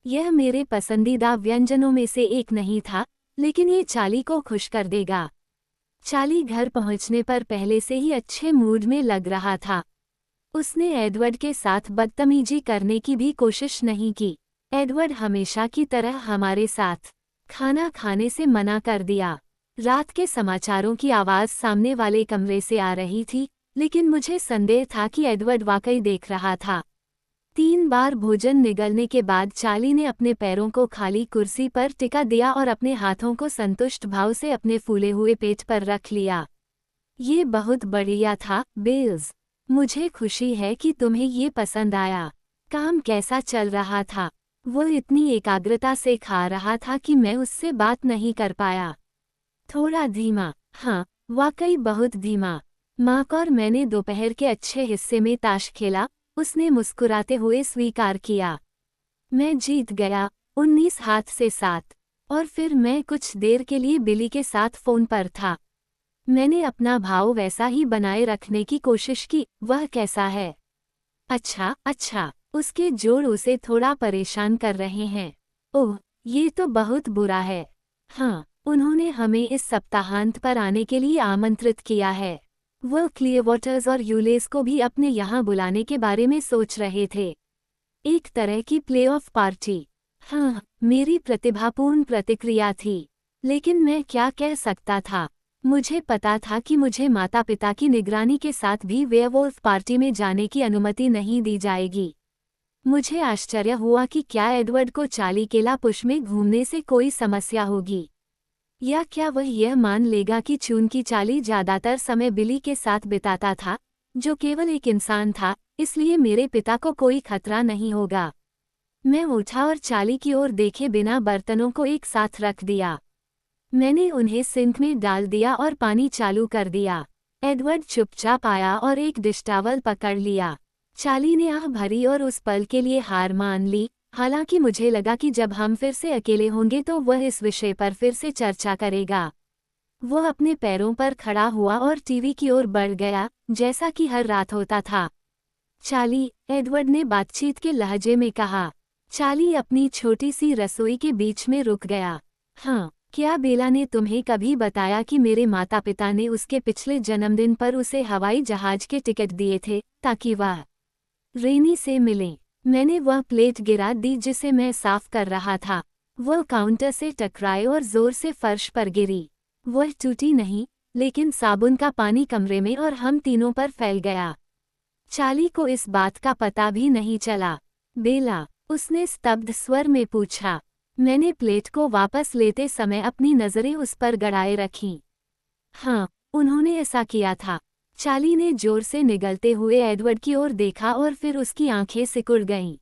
यह मेरे पसंदीदा व्यंजनों में से एक नहीं था, लेकिन ये चार्ली को खुश कर देगा। चार्ली घर पहुंचने पर पहले से ही अच्छे मूड में लग रहा था। उसने एडवर्ड के साथ बदतमीजी करने की भी कोशिश नहीं की। एडवर्ड हमेशा की तरह हमारे साथ खाना खाने से मना कर दिया। रात के समाचारों की आवाज़ सामने वाले कमरे से आ रही थी, लेकिन मुझे संदेह था कि एडवर्ड वाकई देख रहा था। 3 बार भोजन निगलने के बाद चार्ली ने अपने पैरों को खाली कुर्सी पर टिका दिया और अपने हाथों को संतुष्ट भाव से अपने फूले हुए पेट पर रख लिया। ये बहुत बढ़िया था, बेल्स। मुझे खुशी है कि तुम्हें ये पसंद आया। काम कैसा चल रहा था? वो इतनी एकाग्रता से खा रहा था कि मैं उससे बात नहीं कर पाया। थोड़ा धीमा। हाँ, वाकई बहुत धीमा। मार्क और मैंने दोपहर के अच्छे हिस्से में ताश खेला, उसने मुस्कुराते हुए स्वीकार किया। मैं जीत गया, 19 हाथ से 7। और फिर मैं कुछ देर के लिए बिली के साथ फोन पर था। मैंने अपना भाव वैसा ही बनाए रखने की कोशिश की। वह कैसा है? अच्छा अच्छा। उसके जोड़ उसे थोड़ा परेशान कर रहे हैं। ओह, ये तो बहुत बुरा है। हाँ, उन्होंने हमें इस सप्ताहांत पर आने के लिए आमंत्रित किया है। वह क्लियरवाटर्स और यूलेस को भी अपने यहाँ बुलाने के बारे में सोच रहे थे। एक तरह की प्लेऑफ पार्टी। हाँ, मेरी प्रतिभापूर्ण प्रतिक्रिया थी। लेकिन मैं क्या कह सकता था? मुझे पता था कि मुझे माता पिता की निगरानी के साथ भी वेयरवुल्फ पार्टी में जाने की अनुमति नहीं दी जाएगी। मुझे आश्चर्य हुआ कि क्या एडवर्ड को चाली केला पुश में घूमने से कोई समस्या होगी, या क्या वह यह मान लेगा कि चून की चाली ज्यादातर समय बिली के साथ बिताता था, जो केवल एक इंसान था, इसलिए मेरे पिता को कोई खतरा नहीं होगा। मैं उठा और चाली की ओर देखे बिना बर्तनों को एक साथ रख दिया। मैंने उन्हें सिंक में डाल दिया और पानी चालू कर दिया। एडवर्ड चुपचाप आया और एक डिश टॉवल पकड़ लिया। चाली ने आह भरी और उस पल के लिए हार मान ली। हालांकि मुझे लगा कि जब हम फिर से अकेले होंगे तो वह इस विषय पर फिर से चर्चा करेगा। वह अपने पैरों पर खड़ा हुआ और टीवी की ओर बढ़ गया, जैसा कि हर रात होता था। चाली, एडवर्ड ने बातचीत के लहजे में कहा। चाली अपनी छोटी सी रसोई के बीच में रुक गया। हाँ, क्या बेला ने तुम्हें कभी बताया कि मेरे माता पिता ने उसके पिछले जन्मदिन पर उसे हवाई जहाज के टिकट दिए थे, ताकि वह रेनी से मिले? मैंने वह प्लेट गिरा दी जिसे मैं साफ कर रहा था। वह काउंटर से टकराई और जोर से फर्श पर गिरी। वह टूटी नहीं, लेकिन साबुन का पानी कमरे में और हम तीनों पर फैल गया। चाली को इस बात का पता भी नहीं चला। बेला, उसने स्तब्ध स्वर में पूछा। मैंने प्लेट को वापस लेते समय अपनी नज़रें उस पर गड़ाए रखीं। हाँ, उन्होंने ऐसा किया था। चाली ने जोर से निगलते हुए एडवर्ड की ओर देखा और फिर उसकी आंखें सिकुड़ गईं।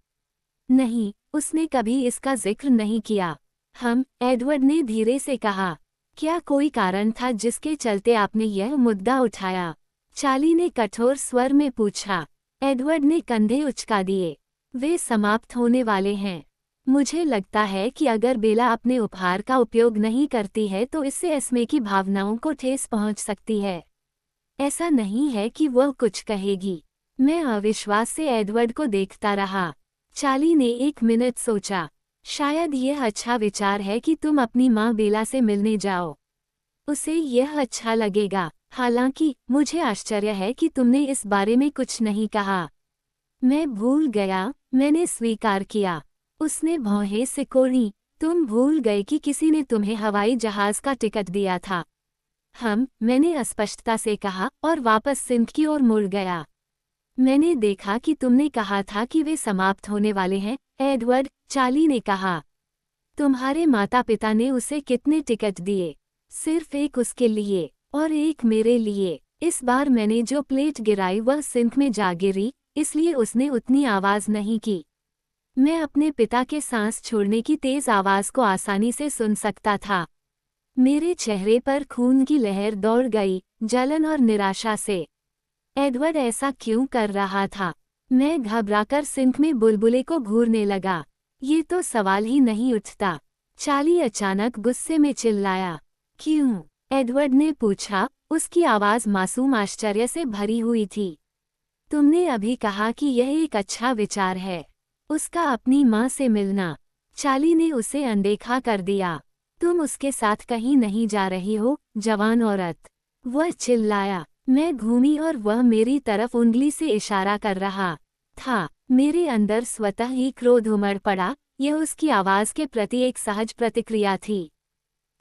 नहीं, उसने कभी इसका जिक्र नहीं किया। एडवर्ड ने धीरे से कहा। क्या कोई कारण था जिसके चलते आपने यह मुद्दा उठाया? चाली ने कठोर स्वर में पूछा। एडवर्ड ने कंधे उचका दिए। वे समाप्त होने वाले हैं। मुझे लगता है कि अगर बेला अपने उपहार का उपयोग नहीं करती है तो इससे एस्मे की भावनाओं को ठेस पहुंच सकती है। ऐसा नहीं है कि वह कुछ कहेगी। मैं अविश्वास से एडवर्ड को देखता रहा। चाली ने 1 मिनट सोचा। शायद यह अच्छा विचार है कि तुम अपनी माँ बेला से मिलने जाओ। उसे यह अच्छा लगेगा। हालांकि मुझे आश्चर्य है कि तुमने इस बारे में कुछ नहीं कहा। मैं भूल गया, मैंने स्वीकार किया। उसने भौहें सिकोड़ी। तुम भूल गए कि किसी ने तुम्हें हवाई जहाज का टिकट दिया था। मैंने अस्पष्टता से कहा और वापस सिंक की ओर मुड़ गया। मैंने देखा कि तुमने कहा था कि वे समाप्त होने वाले हैं, एडवर्ड, चाली ने कहा। तुम्हारे माता पिता ने उसे कितने टिकट दिए? सिर्फ एक उसके लिए और एक मेरे लिए। इस बार मैंने जो प्लेट गिराई वह सिंक में जा गिरी, इसलिए उसने उतनी आवाज नहीं की। मैं अपने पिता के सांस छोड़ने की तेज आवाज को आसानी से सुन सकता था। मेरे चेहरे पर खून की लहर दौड़ गई, जलन और निराशा से। एडवर्ड ऐसा क्यों कर रहा था? मैं घबराकर सिंक में बुलबुले को घूरने लगा। ये तो सवाल ही नहीं उठता। चाली अचानक गुस्से में चिल्लाया। क्यों? एडवर्ड ने पूछा, उसकी आवाज मासूम आश्चर्य से भरी हुई थी। तुमने अभी कहा कि यह एक अच्छा विचार है, उसका अपनी माँ से मिलना। चाली ने उसे अनदेखा कर दिया। तुम उसके साथ कहीं नहीं जा रही हो, जवान औरत, वह चिल्लाया। मैं घूमी और वह मेरी तरफ उंगली से इशारा कर रहा था। मेरे अंदर स्वतः ही क्रोध उमड़ पड़ा। यह उसकी आवाज के प्रति एक सहज प्रतिक्रिया थी।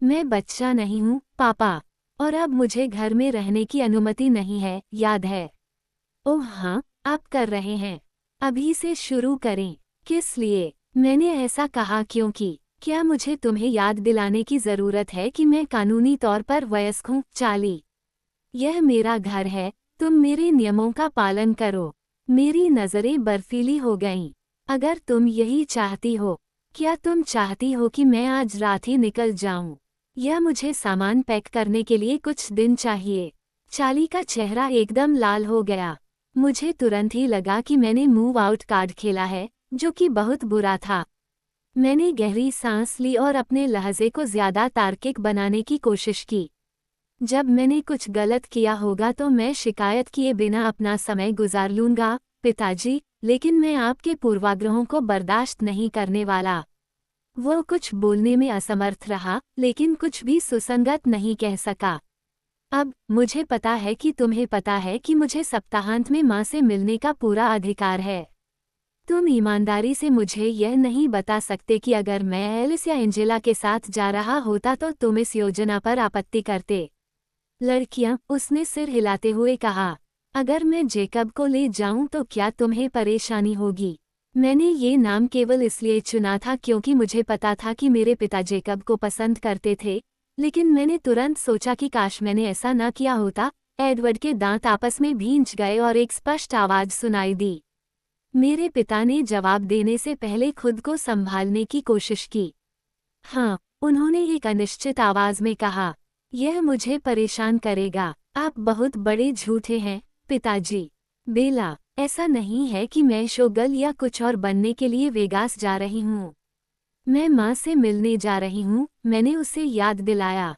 मैं बच्चा नहीं हूँ, पापा, और अब मुझे घर में रहने की अनुमति नहीं है, याद है? ओह हाँ, आप कर रहे हैं। अभी से शुरू करें। किस लिए? मैंने ऐसा कहा क्योंकि क्या मुझे तुम्हें याद दिलाने की जरूरत है कि मैं कानूनी तौर पर वयस्क हूँ? चाली, यह मेरा घर है, तुम मेरे नियमों का पालन करो। मेरी नज़रें बर्फीली हो गईं। अगर तुम यही चाहती हो, क्या तुम चाहती हो कि मैं आज रात ही निकल जाऊं? या मुझे सामान पैक करने के लिए कुछ दिन चाहिए। चार्ली का चेहरा एकदम लाल हो गया। मुझे तुरंत ही लगा कि मैंने मूव आउट कार्ड खेला है, जो कि बहुत बुरा था। मैंने गहरी सांस ली और अपने लहजे को ज्यादा तार्किक बनाने की कोशिश की। जब मैंने कुछ गलत किया होगा तो मैं शिकायत किए बिना अपना समय गुजार लूंगा, पिताजी, लेकिन मैं आपके पूर्वाग्रहों को बर्दाश्त नहीं करने वाला। वो कुछ बोलने में असमर्थ रहा, लेकिन कुछ भी सुसंगत नहीं कह सका। अब मुझे पता है कि तुम्हें पता है कि मुझे सप्ताहांत में माँ से मिलने का पूरा अधिकार है। तुम ईमानदारी से मुझे यह नहीं बता सकते कि अगर मैं एलिस या एंजेला के साथ जा रहा होता तो तुम इस योजना पर आपत्ति करते। लड़कियां, उसने सिर हिलाते हुए कहा। अगर मैं जेकब को ले जाऊं तो क्या तुम्हें परेशानी होगी? मैंने ये नाम केवल इसलिए चुना था क्योंकि मुझे पता था कि मेरे पिता जेकब को पसंद करते थे, लेकिन मैंने तुरंत सोचा कि काश मैंने ऐसा न किया होता। एडवर्ड के दांत आपस में भींच गए और एक स्पष्ट आवाज सुनाई दी। मेरे पिता ने जवाब देने से पहले खुद को संभालने की कोशिश की। हाँ, उन्होंने एक अनिश्चित आवाज में कहा। यह मुझे परेशान करेगा। आप बहुत बड़े झूठे हैं, पिताजी। बेला, ऐसा नहीं है कि मैं शोगल या कुछ और बनने के लिए वेगास जा रही हूँ। मैं माँ से मिलने जा रही हूँ, मैंने उसे याद दिलाया।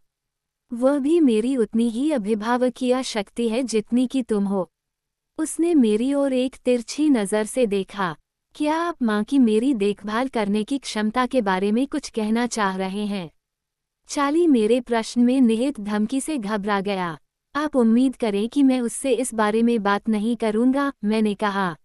वह भी मेरी उतनी ही अभिभावकीय शक्ति है जितनी कि तुम हो। उसने मेरी ओर एक तिरछी नज़र से देखा। क्या आप माँ की मेरी देखभाल करने की क्षमता के बारे में कुछ कहना चाह रहे हैं? चार्ली मेरे प्रश्न में निहित धमकी से घबरा गया। आप उम्मीद करें कि मैं उससे इस बारे में बात नहीं करूंगा, मैंने कहा।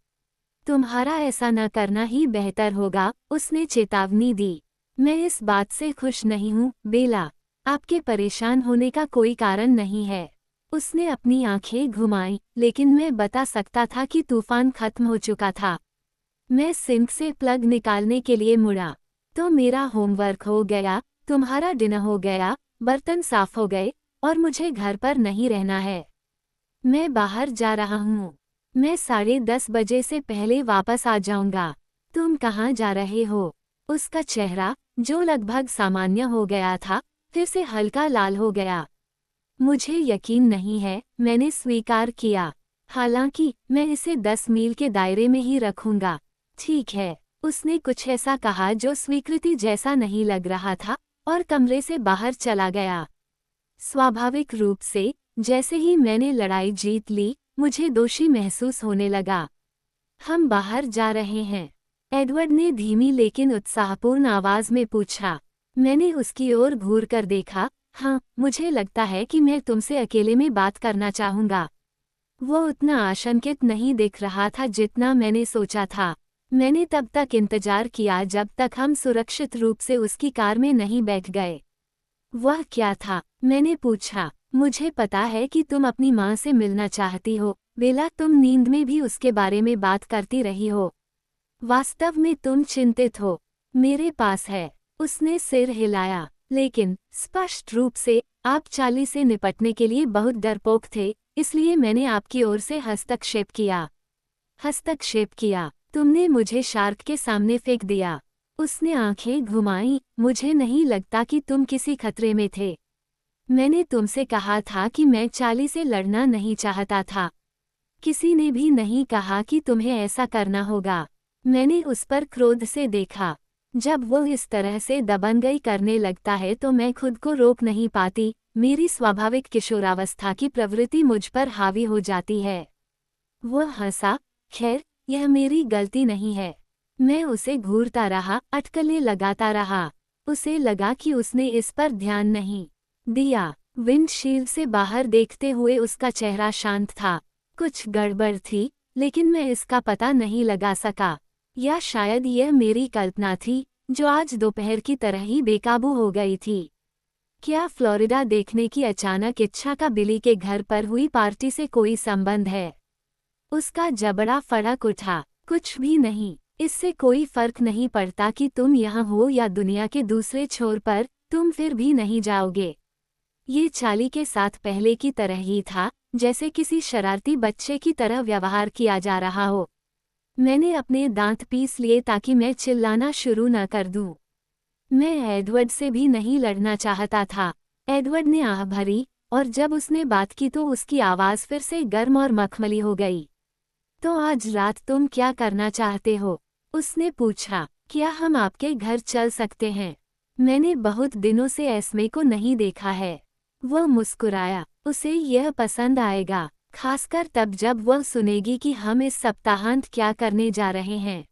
तुम्हारा ऐसा न करना ही बेहतर होगा, उसने चेतावनी दी। मैं इस बात से खुश नहीं हूँ, बेला। आपके परेशान होने का कोई कारण नहीं है। उसने अपनी आंखें घुमाईं, लेकिन मैं बता सकता था कि तूफान खत्म हो चुका था। मैं सिंक से प्लग निकालने के लिए मुड़ा। तो मेरा होमवर्क हो गया, तुम्हारा डिनर हो गया, बर्तन साफ हो गए, और मुझे घर पर नहीं रहना है। मैं बाहर जा रहा हूँ। मैं 10:30 बजे से पहले वापस आ जाऊंगा। तुम कहाँ जा रहे हो? उसका चेहरा, जो लगभग सामान्य हो गया था, फिर से हल्का लाल हो गया। मुझे यकीन नहीं है, मैंने स्वीकार किया। हालांकि मैं इसे 10 मील के दायरे में ही रखूंगा। ठीक है, उसने कुछ ऐसा कहा जो स्वीकृति जैसा नहीं लग रहा था, और कमरे से बाहर चला गया। स्वाभाविक रूप से, जैसे ही मैंने लड़ाई जीत ली, मुझे दोषी महसूस होने लगा। हम बाहर जा रहे हैं, एडवर्ड ने धीमी लेकिन उत्साहपूर्ण आवाज में पूछा। मैंने उसकी ओर घूर कर देखा। हाँ, मुझे लगता है कि मैं तुमसे अकेले में बात करना चाहूंगा। वो उतना आशंकित नहीं दिख रहा था जितना मैंने सोचा था। मैंने तब तक इंतजार किया जब तक हम सुरक्षित रूप से उसकी कार में नहीं बैठ गए। वह क्या था? मैंने पूछा। मुझे पता है कि तुम अपनी माँ से मिलना चाहती हो, बेला। तुम नींद में भी उसके बारे में बात करती रही हो। वास्तव में तुम चिंतित हो। मेरे पास है। उसने सिर हिलाया। लेकिन स्पष्ट रूप से आप चार्ली से निपटने के लिए बहुत डरपोक थे, इसलिए मैंने आपकी ओर से हस्तक्षेप किया। हस्तक्षेप किया? तुमने मुझे शार्क के सामने फेंक दिया। उसने आंखें घुमाईं। मुझे नहीं लगता कि तुम किसी खतरे में थे। मैंने तुमसे कहा था कि मैं चार्ली से लड़ना नहीं चाहता था। किसी ने भी नहीं कहा कि तुम्हें ऐसा करना होगा। मैंने उस पर क्रोध से देखा। जब वो इस तरह से दबंगई करने लगता है तो मैं खुद को रोक नहीं पाती। मेरी स्वाभाविक किशोरावस्था की प्रवृत्ति मुझ पर हावी हो जाती है। वो हंसा। खैर, यह मेरी गलती नहीं है। मैं उसे घूरता रहा, अटकलें लगाता रहा। उसे लगा कि उसने इस पर ध्यान नहीं दिया। विंडशील्ड से बाहर देखते हुए उसका चेहरा शांत था। कुछ गड़बड़ थी, लेकिन मैं इसका पता नहीं लगा सका। या शायद यह मेरी कल्पना थी, जो आज दोपहर की तरह ही बेकाबू हो गई थी। क्या फ्लोरिडा देखने की अचानक इच्छा का बिली के घर पर हुई पार्टी से कोई संबंध है? उसका जबड़ा फड़क उठा। कुछ भी नहीं। इससे कोई फर्क नहीं पड़ता कि तुम यहाँ हो या दुनिया के दूसरे छोर पर, तुम फिर भी नहीं जाओगे। ये चार्ली के साथ पहले की तरह ही था, जैसे किसी शरारती बच्चे की तरह व्यवहार किया जा रहा हो। मैंने अपने दांत पीस लिए ताकि मैं चिल्लाना शुरू न कर दूं। मैं एडवर्ड से भी नहीं लड़ना चाहता था। एडवर्ड ने आह भरी, और जब उसने बात की तो उसकी आवाज़ फिर से गर्म और मखमली हो गई। तो आज रात तुम क्या करना चाहते हो? उसने पूछा। क्या हम आपके घर चल सकते हैं? मैंने बहुत दिनों से एस्मे को नहीं देखा है। वह मुस्कुराया। उसे यह पसंद आएगा, खासकर तब जब वह सुनेगी कि हम इस सप्ताहांत क्या करने जा रहे हैं।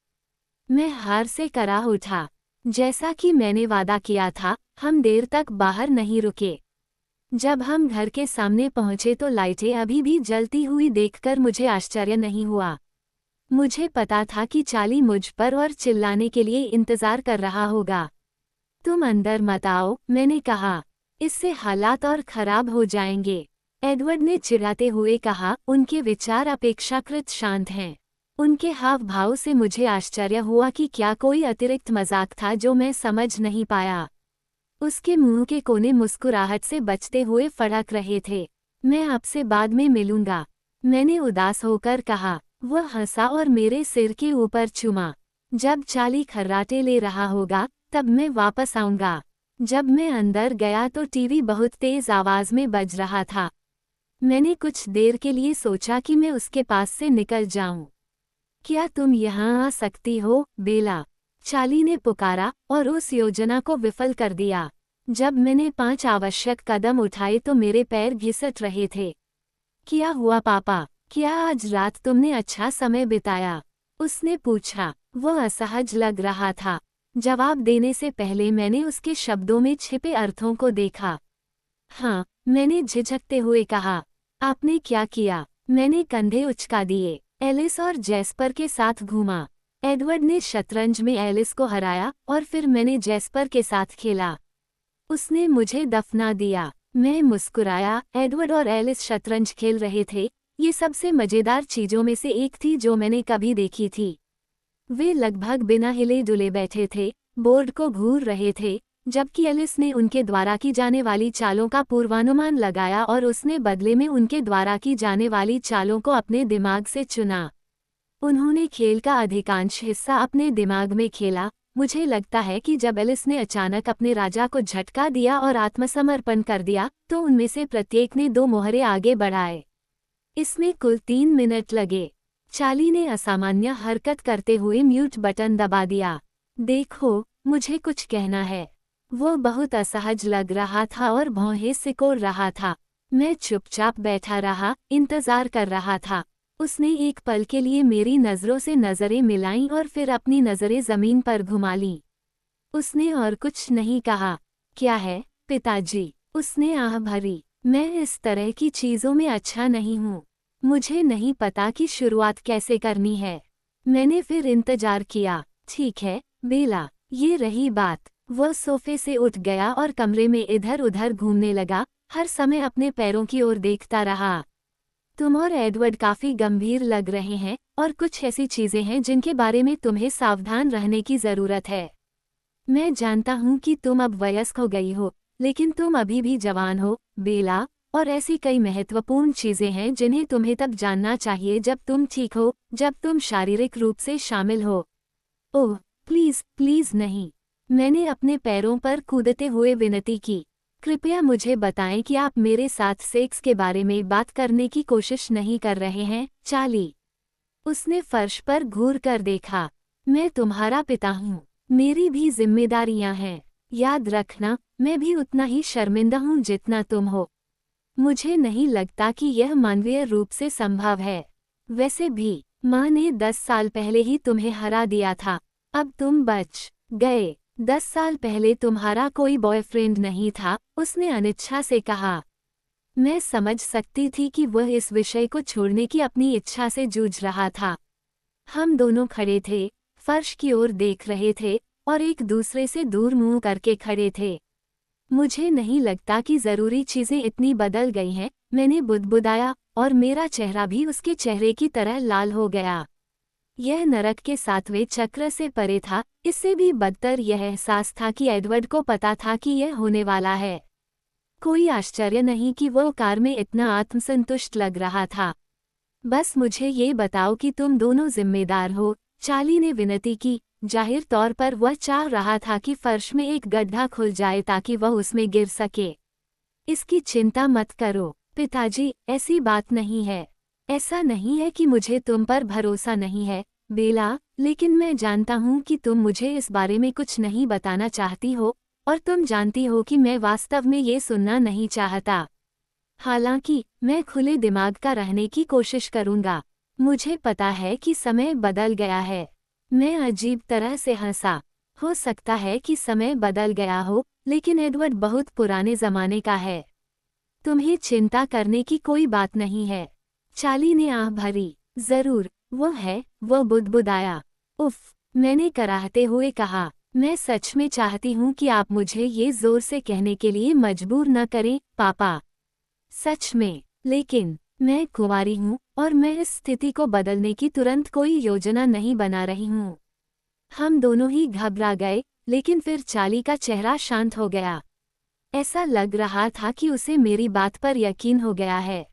मैं हार से कराह उठा। जैसा कि मैंने वादा किया था, हम देर तक बाहर नहीं रुके। जब हम घर के सामने पहुंचे तो लाइटें अभी भी जलती हुई देखकर मुझे आश्चर्य नहीं हुआ। मुझे पता था कि चार्ली मुझ पर और चिल्लाने के लिए इंतजार कर रहा होगा। तुम अंदर मत आओ, मैंने कहा। इससे हालात और खराब हो जाएंगे। एडवर्ड ने चिढ़ाते हुए कहा। उनके विचार अपेक्षाकृत शांत हैं। उनके हाव भाव से मुझे आश्चर्य हुआ कि क्या कोई अतिरिक्त मजाक था जो मैं समझ नहीं पाया। उसके मुंह के कोने मुस्कुराहट से बचते हुए फड़क रहे थे। मैं आपसे बाद में मिलूंगा, मैंने उदास होकर कहा। वह हंसा और मेरे सिर के ऊपर चूमा। जब चार्ली खर्राटे ले रहा होगा तब मैं वापस आऊंगा। जब मैं अंदर गया तो टीवी बहुत तेज आवाज में बज रहा था। मैंने कुछ देर के लिए सोचा कि मैं उसके पास से निकल जाऊं। क्या तुम यहाँ आ सकती हो, बेला? चार्ली ने पुकारा और उस योजना को विफल कर दिया। जब मैंने 5 आवश्यक कदम उठाए तो मेरे पैर घिसट रहे थे। क्या हुआ पापा? क्या आज रात तुमने अच्छा समय बिताया? उसने पूछा। वह असहज लग रहा था। जवाब देने से पहले मैंने उसके शब्दों में छिपे अर्थों को देखा। हाँ, मैंने झिझकते हुए कहा। आपने क्या किया? मैंने कंधे उचका दिए। एलिस और जैस्पर के साथ घूमा। एडवर्ड ने शतरंज में एलिस को हराया और फिर मैंने जैस्पर के साथ खेला। उसने मुझे दफना दिया। मैं मुस्कुराया। एडवर्ड और एलिस शतरंज खेल रहे थे। ये सबसे मजेदार चीजों में से एक थी जो मैंने कभी देखी थी। वे लगभग बिना हिले डुले बैठे थे, बोर्ड को घूर रहे थे, जबकि एलिस ने उनके द्वारा की जाने वाली चालों का पूर्वानुमान लगाया और उसने बदले में उनके द्वारा की जाने वाली चालों को अपने दिमाग से चुना। उन्होंने खेल का अधिकांश हिस्सा अपने दिमाग में खेला। मुझे लगता है कि जब एलिस ने अचानक अपने राजा को झटका दिया और आत्मसमर्पण कर दिया तो उनमें से प्रत्येक ने 2 मोहरे आगे बढ़ाए। इसमें कुल 3 मिनट लगे। चार्ली ने असामान्य हरकत करते हुए म्यूट बटन दबा दिया। देखो, मुझे कुछ कहना है। वो बहुत असहज लग रहा था और भौहें सिकोड़ रहा था। मैं चुपचाप बैठा रहा, इंतजार कर रहा था। उसने एक पल के लिए मेरी नज़रों से नज़रें मिलाईं और फिर अपनी नज़रें ज़मीन पर घुमा लीं। उसने और कुछ नहीं कहा। क्या है, पिताजी? उसने आह भरी। मैं इस तरह की चीज़ों में अच्छा नहीं हूँ। मुझे नहीं पता कि शुरुआत कैसे करनी है। मैंने फिर इंतजार किया। ठीक है, बेला, ये रही बात। वह सोफे से उठ गया और कमरे में इधर उधर घूमने लगा, हर समय अपने पैरों की ओर देखता रहा। तुम और एडवर्ड काफी गंभीर लग रहे हैं और कुछ ऐसी चीजें हैं जिनके बारे में तुम्हें सावधान रहने की जरूरत है। मैं जानता हूं कि तुम अब वयस्क हो गई हो, लेकिन तुम अभी भी जवान हो, बेला, और ऐसी कई महत्वपूर्ण चीजें हैं जिन्हें तुम्हें तब जानना चाहिए जब तुम ठीक हो, जब तुम शारीरिक रूप से शामिल हो। ओह, प्लीज प्लीज नहीं। मैंने अपने पैरों पर कूदते हुए विनती की। कृपया मुझे बताएं कि आप मेरे साथ सेक्स के बारे में बात करने की कोशिश नहीं कर रहे हैं, चार्ली। उसने फर्श पर घूर कर देखा। मैं तुम्हारा पिता हूँ। मेरी भी जिम्मेदारियां हैं। याद रखना, मैं भी उतना ही शर्मिंदा हूँ जितना तुम हो। मुझे नहीं लगता कि यह मानवीय रूप से संभव है। वैसे भी, माँ ने 10 साल पहले ही तुम्हें हरा दिया था। अब तुम बच गए। 10 साल पहले तुम्हारा कोई बॉयफ्रेंड नहीं था, उसने अनिच्छा से कहा। मैं समझ सकती थी कि वह इस विषय को छोड़ने की अपनी इच्छा से जूझ रहा था। हम दोनों खड़े थे, फर्श की ओर देख रहे थे और एक दूसरे से दूर मुंह करके खड़े थे। मुझे नहीं लगता कि जरूरी चीजें इतनी बदल गई हैं, मैंने बुदबुदाया और मेरा चेहरा भी उसके चेहरे की तरह लाल हो गया। यह नरक के 7वें चक्र से परे था। इससे भी बदतर यह एहसास था कि एडवर्ड को पता था कि यह होने वाला है। कोई आश्चर्य नहीं कि वो कार में इतना आत्मसंतुष्ट लग रहा था। बस मुझे ये बताओ कि तुम दोनों जिम्मेदार हो, चार्ली ने विनती की। जाहिर तौर पर वह चाह रहा था कि फर्श में एक गड्ढा खुल जाए ताकि वह उसमें गिर सके। इसकी चिंता मत करो पिताजी, ऐसी बात नहीं है। ऐसा नहीं है कि मुझे तुम पर भरोसा नहीं है बेला, लेकिन मैं जानता हूँ कि तुम मुझे इस बारे में कुछ नहीं बताना चाहती हो, और तुम जानती हो कि मैं वास्तव में ये सुनना नहीं चाहता। हालांकि मैं खुले दिमाग का रहने की कोशिश करूंगा। मुझे पता है कि समय बदल गया है। मैं अजीब तरह से हंसा। हो सकता है कि समय बदल गया हो, लेकिन एडवर्ड बहुत पुराने जमाने का है। तुम्हें चिंता करने की कोई बात नहीं है। चार्ली ने आह भरी। जरूर, वो है, वो बुदबुदाया। उफ, मैंने कराहते हुए कहा। मैं सच में चाहती हूँ कि आप मुझे ये जोर से कहने के लिए मजबूर न करें, पापा। सच में, लेकिन मैं कुंवारी हूँ और मैं इस स्थिति को बदलने की तुरंत कोई योजना नहीं बना रही हूँ। हम दोनों ही घबरा गए, लेकिन फिर चार्ली का चेहरा शांत हो गया। ऐसा लग रहा था कि उसे मेरी बात पर यकीन हो गया है।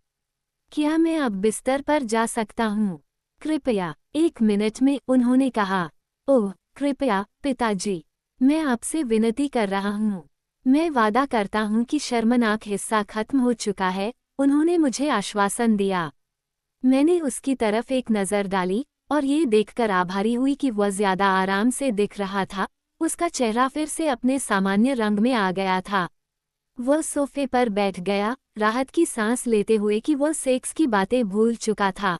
क्या मैं अब बिस्तर पर जा सकता हूँ? कृपया, 1 मिनट में, उन्होंने कहा। ओह, कृपया, पिताजी। मैं आपसे विनती कर रहा हूँ। मैं वादा करता हूँ कि शर्मनाक हिस्सा खत्म हो चुका है, उन्होंने मुझे आश्वासन दिया। मैंने उसकी तरफ एक नज़र डाली, और ये देखकर आभारी हुई कि वह ज्यादा आराम से दिख रहा था। उसका चेहरा फिर से अपने सामान्य रंग में आ गया था। वह सोफे पर बैठ गया, राहत की सांस लेते हुए कि वह सेक्स की बातें भूल चुका था।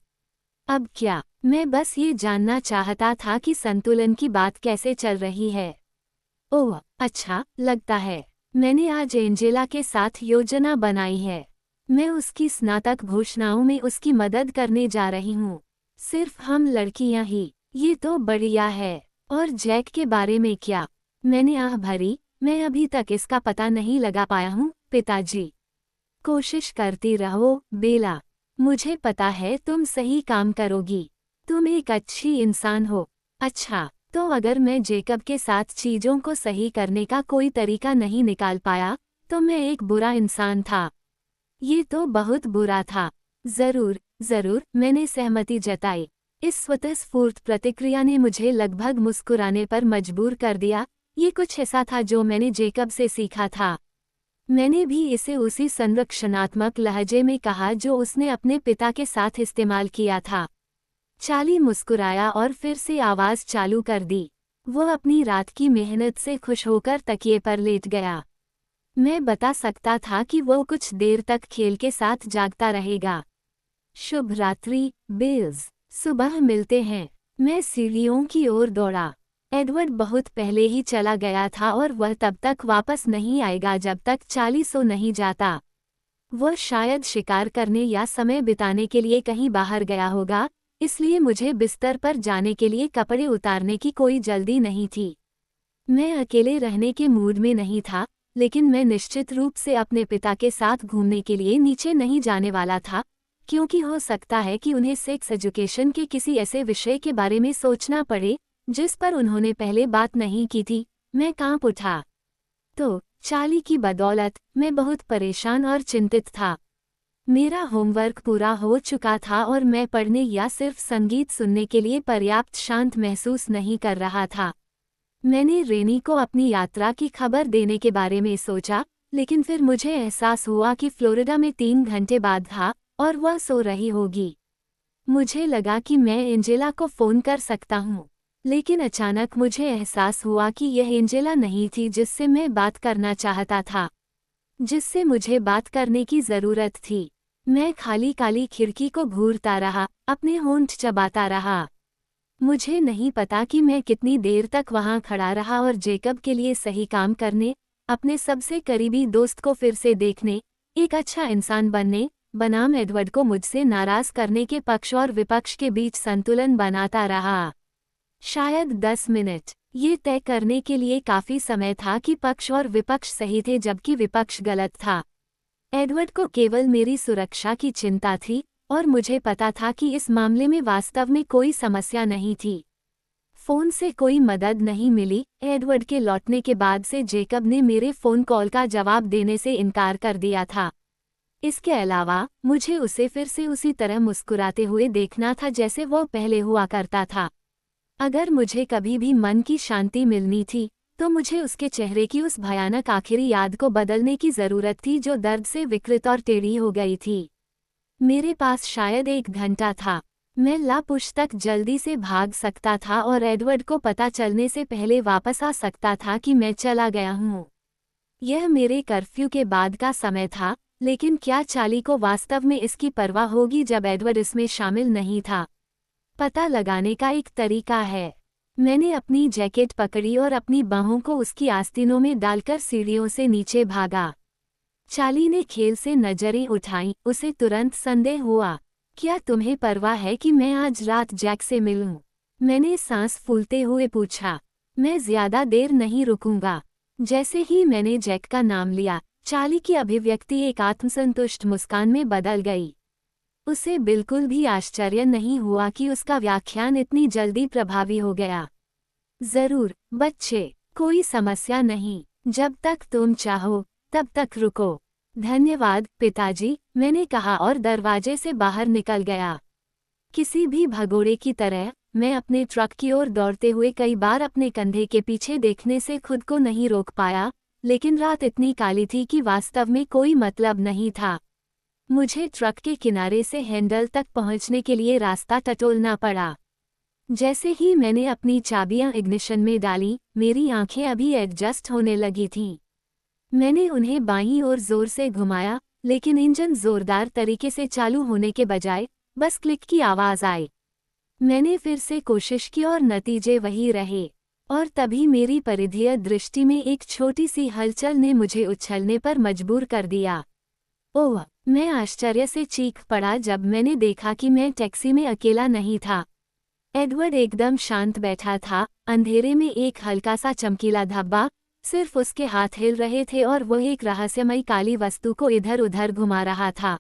अब क्या? मैं बस ये जानना चाहता था कि संतुलन की बात कैसे चल रही है। ओह, अच्छा, लगता है मैंने आज एंजेला के साथ योजना बनाई है। मैं उसकी स्नातक घोषणाओं में उसकी मदद करने जा रही हूँ। सिर्फ हम लड़कियां ही। ये तो बढ़िया है। और जैक के बारे में क्या? मैंने आह भरी। मैं अभी तक इसका पता नहीं लगा पाया हूँ, पिताजी। कोशिश करती रहो, बेला। मुझे पता है तुम सही काम करोगी। तुम एक अच्छी इंसान हो। अच्छा, तो अगर मैं जेकब के साथ चीजों को सही करने का कोई तरीका नहीं निकाल पाया, तो मैं एक बुरा इंसान था। ये तो बहुत बुरा था। जरूर, जरूर, मैंने सहमति जताई। इस स्वतःस्फूर्त प्रतिक्रिया ने मुझे लगभग मुस्कुराने पर मजबूर कर दिया। ये कुछ ऐसा था जो मैंने जेकब से सीखा था। मैंने भी इसे उसी संरक्षणात्मक लहजे में कहा जो उसने अपने पिता के साथ इस्तेमाल किया था। चार्ली मुस्कुराया और फिर से आवाज चालू कर दी। वह अपनी रात की मेहनत से खुश होकर तकिए पर लेट गया। मैं बता सकता था कि वह कुछ देर तक खेल के साथ जागता रहेगा। शुभ रात्रि, बेल्स। सुबह मिलते हैं। मैं सीढ़ियों की ओर दौड़ा। एडवर्ड बहुत पहले ही चला गया था और वह तब तक वापस नहीं आएगा जब तक चार्ली सो नहीं जाता। वह शायद शिकार करने या समय बिताने के लिए कहीं बाहर गया होगा, इसलिए मुझे बिस्तर पर जाने के लिए कपड़े उतारने की कोई जल्दी नहीं थी। मैं अकेले रहने के मूड में नहीं था, लेकिन मैं निश्चित रूप से अपने पिता के साथ घूमने के लिए नीचे नहीं जाने वाला था, क्योंकि हो सकता है कि उन्हें सेक्स एजुकेशन के किसी ऐसे विषय के बारे में सोचना पड़े जिस पर उन्होंने पहले बात नहीं की थी। मैं कांप उठा। तो चार्ली की बदौलत मैं बहुत परेशान और चिंतित था। मेरा होमवर्क पूरा हो चुका था और मैं पढ़ने या सिर्फ संगीत सुनने के लिए पर्याप्त शांत महसूस नहीं कर रहा था। मैंने रेनी को अपनी यात्रा की खबर देने के बारे में सोचा, लेकिन फिर मुझे एहसास हुआ कि फ्लोरिडा में 3 घंटे बाद था और वह सो रही होगी। मुझे लगा कि मैं एंजेला को फ़ोन कर सकता हूँ, लेकिन अचानक मुझे एहसास हुआ कि यह एंजेला नहीं थी जिससे मैं बात करना चाहता था, जिससे मुझे बात करने की ज़रूरत थी। मैं खाली काली खिड़की को घूरता रहा, अपने होंठ चबाता रहा। मुझे नहीं पता कि मैं कितनी देर तक वहां खड़ा रहा और जेकब के लिए सही काम करने, अपने सबसे करीबी दोस्त को फिर से देखने, एक अच्छा इंसान बनने बनाम एडवर्ड को मुझसे नाराज करने के पक्ष और विपक्ष के बीच संतुलन बनाता रहा। शायद 10 मिनट। ये तय करने के लिए काफी समय था कि पक्ष और विपक्ष सही थे जबकि विपक्ष गलत था। एडवर्ड को केवल मेरी सुरक्षा की चिंता थी, और मुझे पता था कि इस मामले में वास्तव में कोई समस्या नहीं थी। फोन से कोई मदद नहीं मिली। एडवर्ड के लौटने के बाद से जेकब ने मेरे फोन कॉल का जवाब देने से इनकार कर दिया था। इसके अलावा मुझे उसे फिर से उसी तरह मुस्कुराते हुए देखना था जैसे वो पहले हुआ करता था। अगर मुझे कभी भी मन की शांति मिलनी थी, तो मुझे उसके चेहरे की उस भयानक आखिरी याद को बदलने की ज़रूरत थी जो दर्द से विकृत और टेढ़ी हो गई थी। मेरे पास शायद 1 घंटा था। मैं लापुश तक जल्दी से भाग सकता था और एडवर्ड को पता चलने से पहले वापस आ सकता था कि मैं चला गया हूँ। यह मेरे कर्फ्यू के बाद का समय था, लेकिन क्या चार्ली को वास्तव में इसकी परवाह होगी जब एडवर्ड इसमें शामिल नहीं था? पता लगाने का एक तरीका है। मैंने अपनी जैकेट पकड़ी और अपनी बाहों को उसकी आस्तीनों में डालकर सीढ़ियों से नीचे भागा। चार्ली ने खेल से नजरें उठाईं, उसे तुरंत संदेह हुआ। क्या तुम्हें परवाह है कि मैं आज रात जैक से मिलूं? मैंने सांस फूलते हुए पूछा। मैं ज्यादा देर नहीं रुकूंगा। जैसे ही मैंने जैक का नाम लिया, चार्ली की अभिव्यक्ति एक आत्मसंतुष्ट मुस्कान में बदल गई। उसे बिल्कुल भी आश्चर्य नहीं हुआ कि उसका व्याख्यान इतनी जल्दी प्रभावी हो गया। जरूर बच्चे, कोई समस्या नहीं। जब तक तुम चाहो तब तक रुको। धन्यवाद पिताजी, मैंने कहा और दरवाजे से बाहर निकल गया। किसी भी भगोड़े की तरह मैं अपने ट्रक की ओर दौड़ते हुए कई बार अपने कंधे के पीछे देखने से खुद को नहीं रोक पाया, लेकिन रात इतनी काली थी कि वास्तव में कोई मतलब नहीं था। मुझे ट्रक के किनारे से हैंडल तक पहुंचने के लिए रास्ता टटोलना पड़ा। जैसे ही मैंने अपनी चाबियां इग्निशन में डाली, मेरी आंखें अभी एडजस्ट होने लगी थीं। मैंने उन्हें बाईं ओर जोर से घुमाया, लेकिन इंजन जोरदार तरीके से चालू होने के बजाय बस क्लिक की आवाज़ आई। मैंने फिर से कोशिश की और नतीजे वही रहे। और तभी मेरी परिधीय दृष्टि में एक छोटी सी हलचल ने मुझे उछलने पर मजबूर कर दिया। ओह! मैं आश्चर्य से चीख पड़ा जब मैंने देखा कि मैं टैक्सी में अकेला नहीं था। एडवर्ड एकदम शांत बैठा था, अंधेरे में एक हल्का सा चमकीला धब्बा, सिर्फ उसके हाथ हिल रहे थे और वह एक रहस्यमयी काली वस्तु को इधर उधर घुमा रहा था।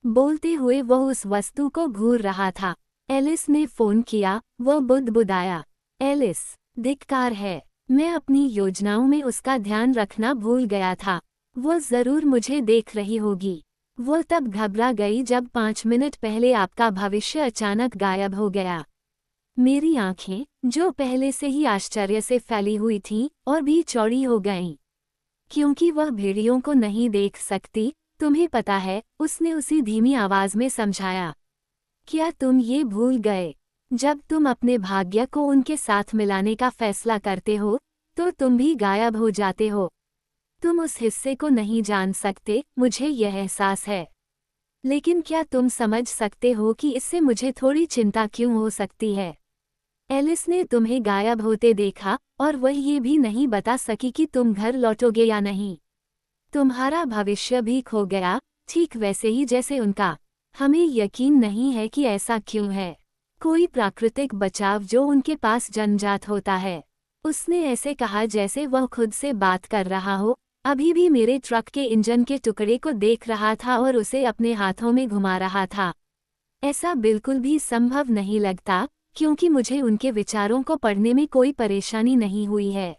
बोलते हुए वह उस वस्तु को घूर रहा था। एलिस ने फोन किया, वह बुदबुदाया। एलिस, धिक्कार है। मैं अपनी योजनाओं में उसका ध्यान रखना भूल गया था। वह जरूर मुझे देख रही होगी। वह तब घबरा गई जब 5 मिनट पहले आपका भविष्य अचानक गायब हो गया। मेरी आंखें, जो पहले से ही आश्चर्य से फैली हुई थीं, और भी चौड़ी हो गईं। क्योंकि वह भेड़ियों को नहीं देख सकती, तुम्हें पता है, उसने उसी धीमी आवाज में समझाया। क्या तुम ये भूल गए? जब तुम अपने भाग्य को उनके साथ मिलाने का फैसला करते हो, तो तुम भी गायब हो जाते हो। तुम उस हिस्से को नहीं जान सकते, मुझे यह एहसास है। लेकिन क्या तुम समझ सकते हो कि इससे मुझे थोड़ी चिंता क्यों हो सकती है? एलिस ने तुम्हें गायब होते देखा, और वह ये भी नहीं बता सकी कि तुम घर लौटोगे या नहीं। तुम्हारा भविष्य भी खो गया, ठीक वैसे ही जैसे उनका। हमें यकीन नहीं है कि ऐसा क्यों है। कोई प्राकृतिक बचाव जो उनके पास जन्मजात होता है। उसने ऐसे कहा जैसे वह खुद से बात कर रहा हो, अभी भी मेरे ट्रक के इंजन के टुकड़े को देख रहा था और उसे अपने हाथों में घुमा रहा था। ऐसा बिल्कुल भी संभव नहीं लगता, क्योंकि मुझे उनके विचारों को पढ़ने में कोई परेशानी नहीं हुई है।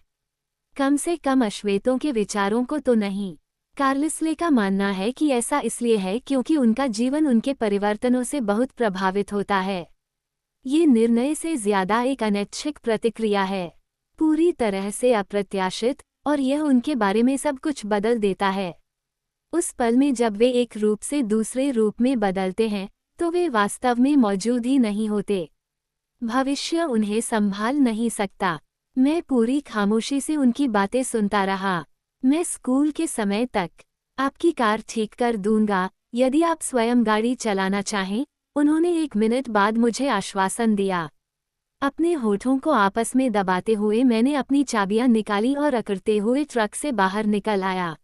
कम से कम अश्वेतों के विचारों को तो नहीं। कार्लिसले का मानना है कि ऐसा इसलिए है क्योंकि उनका जीवन उनके परिवर्तनों से बहुत प्रभावित होता है। ये निर्णय से ज्यादा एक अनैच्छिक प्रतिक्रिया है, पूरी तरह से अप्रत्याशित, और यह उनके बारे में सब कुछ बदल देता है। उस पल में जब वे एक रूप से दूसरे रूप में बदलते हैं, तो वे वास्तव में मौजूद ही नहीं होते। भविष्य उन्हें संभाल नहीं सकता। मैं पूरी खामोशी से उनकी बातें सुनता रहा। मैं स्कूल के समय तक आपकी कार ठीक कर दूंगा, यदि आप स्वयं गाड़ी चलाना चाहें, उन्होंने 1 मिनट बाद मुझे आश्वासन दिया। अपने होठों को आपस में दबाते हुए मैंने अपनी चाबियां निकाली और अकड़ते हुए ट्रक से बाहर निकल आया।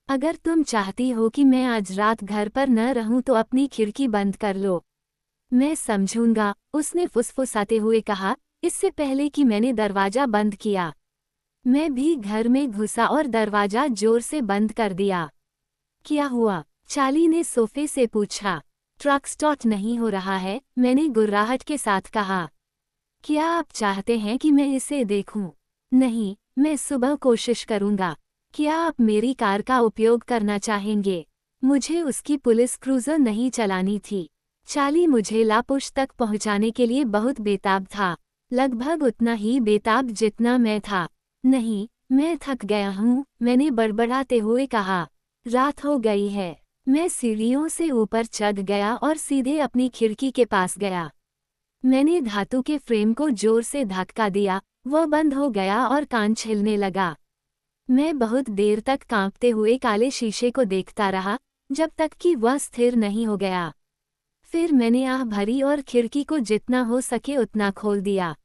अगर तुम चाहती हो कि मैं आज रात घर पर न रहूं तो अपनी खिड़की बंद कर लो। मैं समझूंगा, उसने फुसफुसाते हुए कहा, इससे पहले कि मैंने दरवाजा बंद किया। मैं भी घर में घुसा और दरवाजा जोर से बंद कर दिया। क्या हुआ? चार्ली ने सोफे से पूछा। ट्रक स्टार्ट नहीं हो रहा है, मैंने गुर्राहट के साथ कहा। क्या आप चाहते हैं कि मैं इसे देखूं? नहीं, मैं सुबह कोशिश करूंगा। क्या आप मेरी कार का उपयोग करना चाहेंगे? मुझे उसकी पुलिस क्रूजर नहीं चलानी थी। चार्ली मुझे लापुश तक पहुंचाने के लिए बहुत बेताब था, लगभग उतना ही बेताब जितना मैं था। नहीं, मैं थक गया हूँ, मैंने बड़बड़ाते हुए कहा। रात हो गई है। मैं सीढ़ियों से ऊपर चढ़ गया और सीधे अपनी खिड़की के पास गया। मैंने धातु के फ्रेम को जोर से धक्का दिया, वह बंद हो गया और कांच हिलने लगा। मैं बहुत देर तक कांपते हुए काले शीशे को देखता रहा, जब तक कि वह स्थिर नहीं हो गया। फिर मैंने आह भरी और खिड़की को जितना हो सके उतना खोल दिया।